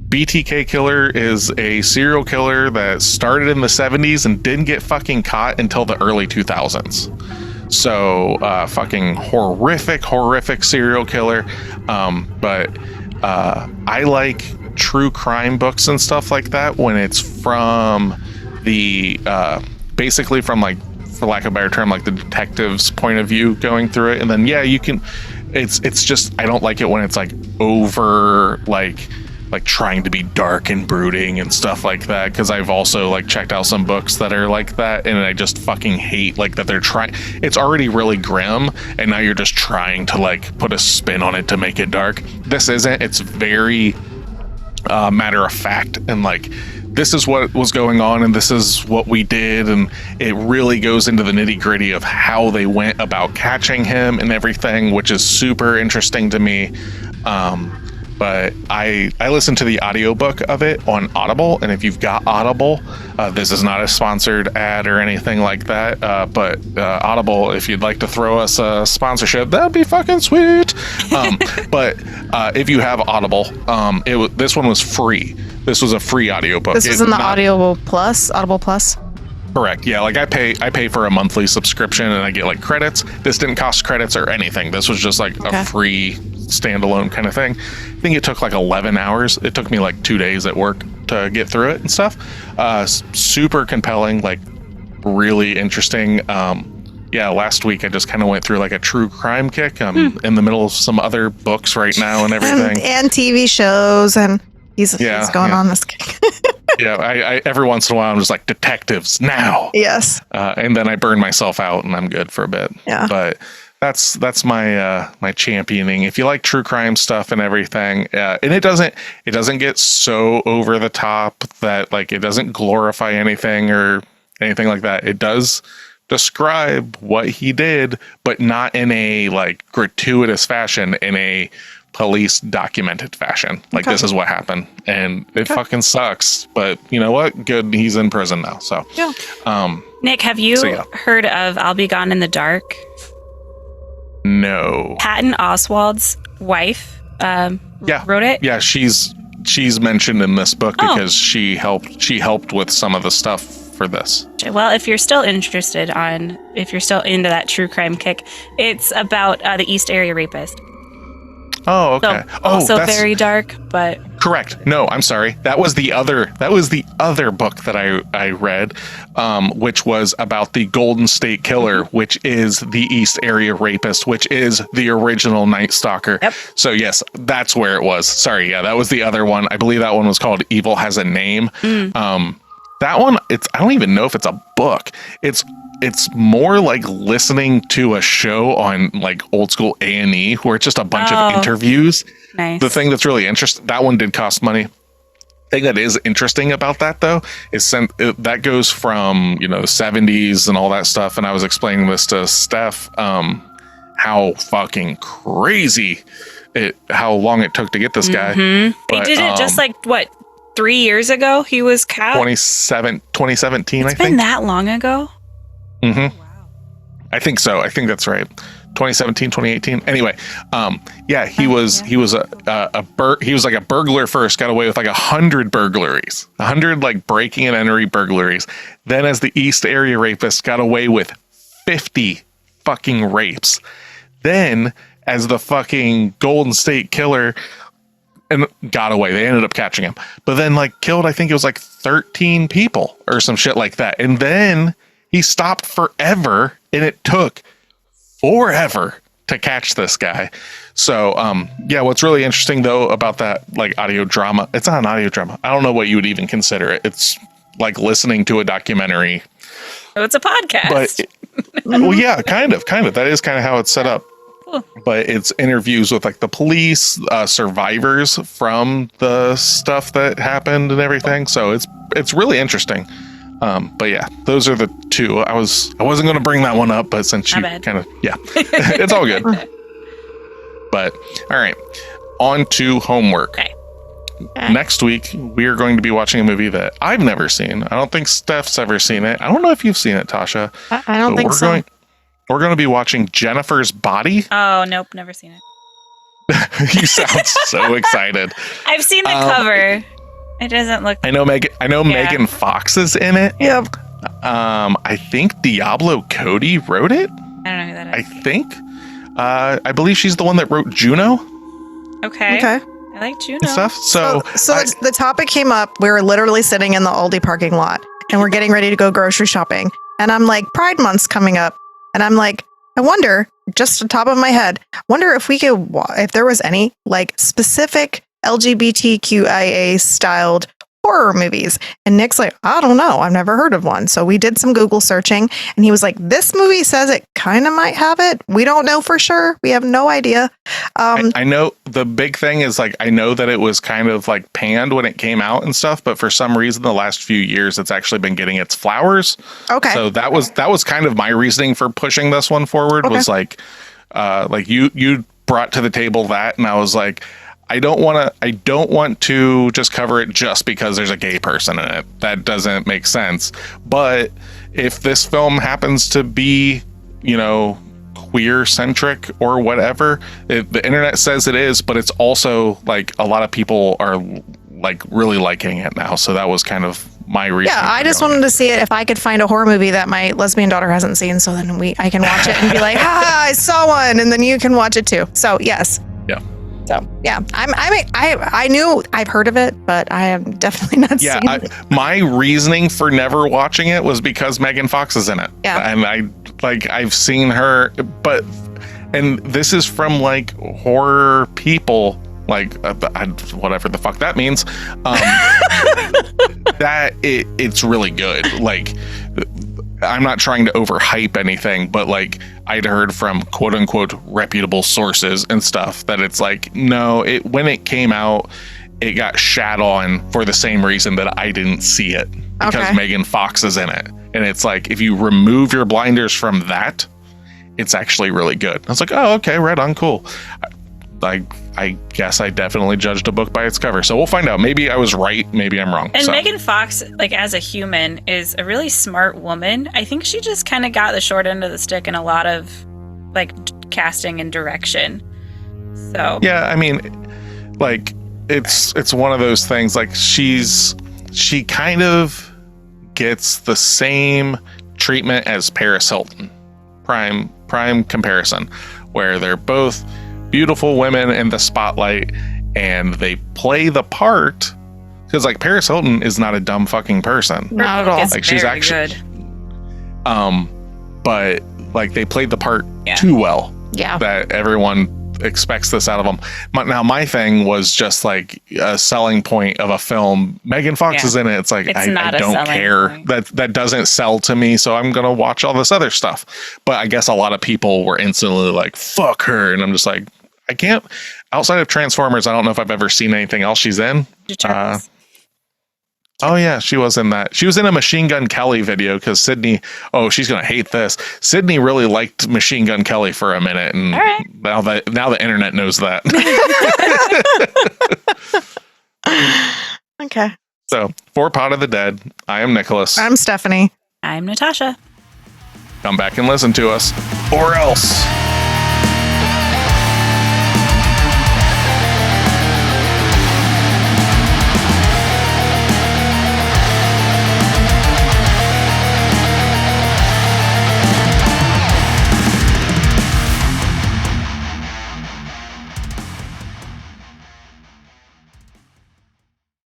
BTK Killer is a serial killer that started in the 70s and didn't get fucking caught until the early 2000s. So fucking horrific serial killer. But I like true crime books and stuff like that when it's from the basically from, like, for lack of a better term, like the detective's point of view going through it. And then you can, it's just, I don't like it when it's like over like trying to be dark and brooding and stuff like that, because I've also like checked out some books that are like that, and I just fucking hate like that they're trying, it's already really grim and now you're just trying to like put a spin on it to make it dark. This isn't, it's very matter of fact, and like this is what was going on and this is what we did, and it really goes into the nitty-gritty of how they went about catching him and everything, which is super interesting to me. But I listened to the audiobook of it on Audible, and if you've got Audible, this is not a sponsored ad or anything like that, but Audible, if you'd like to throw us a sponsorship, that'd be fucking sweet. But if you have Audible, this one was free. This was a free audiobook. This is in the Audible Plus. Correct. Yeah, like I pay for a monthly subscription and I get like credits. This didn't cost credits or anything. This was just like a free standalone kind of thing. I think it took like 11 hours. It took me like 2 days at work to get through it and stuff. Super compelling, like really interesting. Last week I just kind of went through like a true crime kick. I'm in the middle of some other books right now and everything. And TV shows, and he's going on this kick. I every once in a while I'm just like, detectives now. Yes. And then I burn myself out and I'm good for a bit. Yeah. But that's my my championing. If you like true crime stuff and everything, and it doesn't get so over the top that like it doesn't glorify anything or anything like that. It does describe what he did, but not in a like gratuitous fashion, in a police documented fashion. Like, this is what happened, and it fucking sucks, but you know what, good, he's in prison now. So Nick, have you heard of I'll Be Gone in the Dark? No. Patton Oswalt's wife wrote it. Yeah, she's mentioned in this book because she helped with some of the stuff for this. Well, if you're still into that true crime kick, it's about the East Area Rapist. Oh, okay. So, also very dark, but correct. No, I'm sorry. That was the other book that I read, which was about the Golden State Killer, which is the East Area Rapist, which is the original Night Stalker. Yep. So yes, that's where it was. Sorry, yeah, that was the other one. I believe that one was called Evil Has a Name. That one, I don't even know if it's a book. It's more like listening to a show on like old school A&E where it's just a bunch of interviews. Nice. The thing that's really interesting, that one did cost money. The thing that is interesting about that though is that goes from, the 70s and all that stuff. And I was explaining this to Steph, how fucking crazy how long it took to get this guy. They did it just like 3 years ago he was caught? 2017, I think. It's been that long ago? Wow. I think so. I think that's right. 2017, 2018. Anyway, he was like a burglar first, got away with like 100 burglaries, 100 like breaking and entering burglaries. Then as the East Area Rapist, got away with 50 fucking rapes. Then as the fucking Golden State Killer, and got away. They ended up catching him, but then like killed, I think it was like 13 people or some shit like that. And then he stopped forever, and it took forever to catch this guy. So, what's really interesting though about that like audio drama, it's not an audio drama. I don't know what you would even consider it. It's like listening to a documentary So it's a podcast. Well, yeah, kind of. That is kind of how it's set up. Cool. But it's interviews with like the police, survivors from the stuff that happened and everything. So it's really interesting. But yeah, those are the two. I wasn't going to bring that one up, but since you kind of, it's all good. But all right, on to homework. Okay. Next week, we are going to be watching a movie that I've never seen. I don't think Steph's ever seen it. I don't know if you've seen it, Tasha. I don't think so. We're going to be watching Jennifer's Body. Oh, nope, never seen it. You sound so excited. I've seen the cover. It doesn't look. I know Megan Fox is in it. Yep. I think Diablo Cody wrote it. I don't know who that I is. think. I believe she's the one that wrote Juno. Okay. I like Juno. And stuff. So the topic came up. We were literally sitting in the Aldi parking lot and we're getting ready to go grocery shopping. And I'm like, Pride Month's coming up. And I'm like, I wonder, just the top of my head, wonder if we could, if there was any like specific LGBTQIA styled horror movies. And Nick's like, I don't know. I've never heard of one. So we did some Google searching and he was like, this movie says it kind of might have it. We don't know for sure. We have no idea. I know the big thing is like, I know that it was kind of like panned when it came out and stuff, but for some reason, the last few years, it's actually been getting its flowers. Okay. So that was kind of my reasoning for pushing this one forward was like you brought to the table that, and I was like, I don't want to just cover it just because there's a gay person in it. That doesn't make sense. But if this film happens to be, queer centric or whatever, the internet says it is, but it's also like a lot of people are like really liking it now. So that was kind of my reason. Yeah, I just wanted to see it if I could find a horror movie that my lesbian daughter hasn't seen. So then I can watch it and be like, I saw one, and then you can watch it too. So yes. Yeah. So yeah, I knew I've heard of it, but I have definitely not seen it. My reasoning for never watching it was because Megan Fox is in it. Yeah. And I've seen her, and this is from like horror people, like whatever the fuck that means. That it's really good. Like, I'm not trying to overhype anything, but like I'd heard from quote unquote reputable sources and stuff that it's like, no, when it came out, it got shat on for the same reason that I didn't see it, because Megan Fox is in it. And it's like, if you remove your blinders from that, it's actually really good. I was like, oh, okay, right on, cool. I guess I definitely judged a book by its cover. So we'll find out. Maybe I was right. Maybe I'm wrong. And Megan Fox, like as a human, is a really smart woman. I think she just kind of got the short end of the stick in a lot of like casting and direction. So yeah, I mean, like it's one of those things. Like she kind of gets the same treatment as Paris Hilton. Prime comparison, where they're both beautiful women in the spotlight and they play the part, because like Paris Hilton is not a dumb fucking person. Not at all. It's like she's very actually good. But like they played the part too well. Yeah. That everyone expects this out of them. Now my thing was just like a selling point of a film. Megan Fox is in it. It's like, I don't care. That doesn't sell to me, so I'm gonna watch all this other stuff. But I guess a lot of people were instantly like, fuck her, and I'm just like, I can't. Outside of Transformers, I don't know if I've ever seen anything else she's in. Oh yeah, she was in that. She was in a Machine Gun Kelly video because Sydney. Oh, she's gonna hate this. Sydney really liked Machine Gun Kelly for a minute, and now the internet knows that. Okay. So for Pod of the Dead, I am Nicholas. I'm Stephanie. I'm Natasha. Come back and listen to us, or else.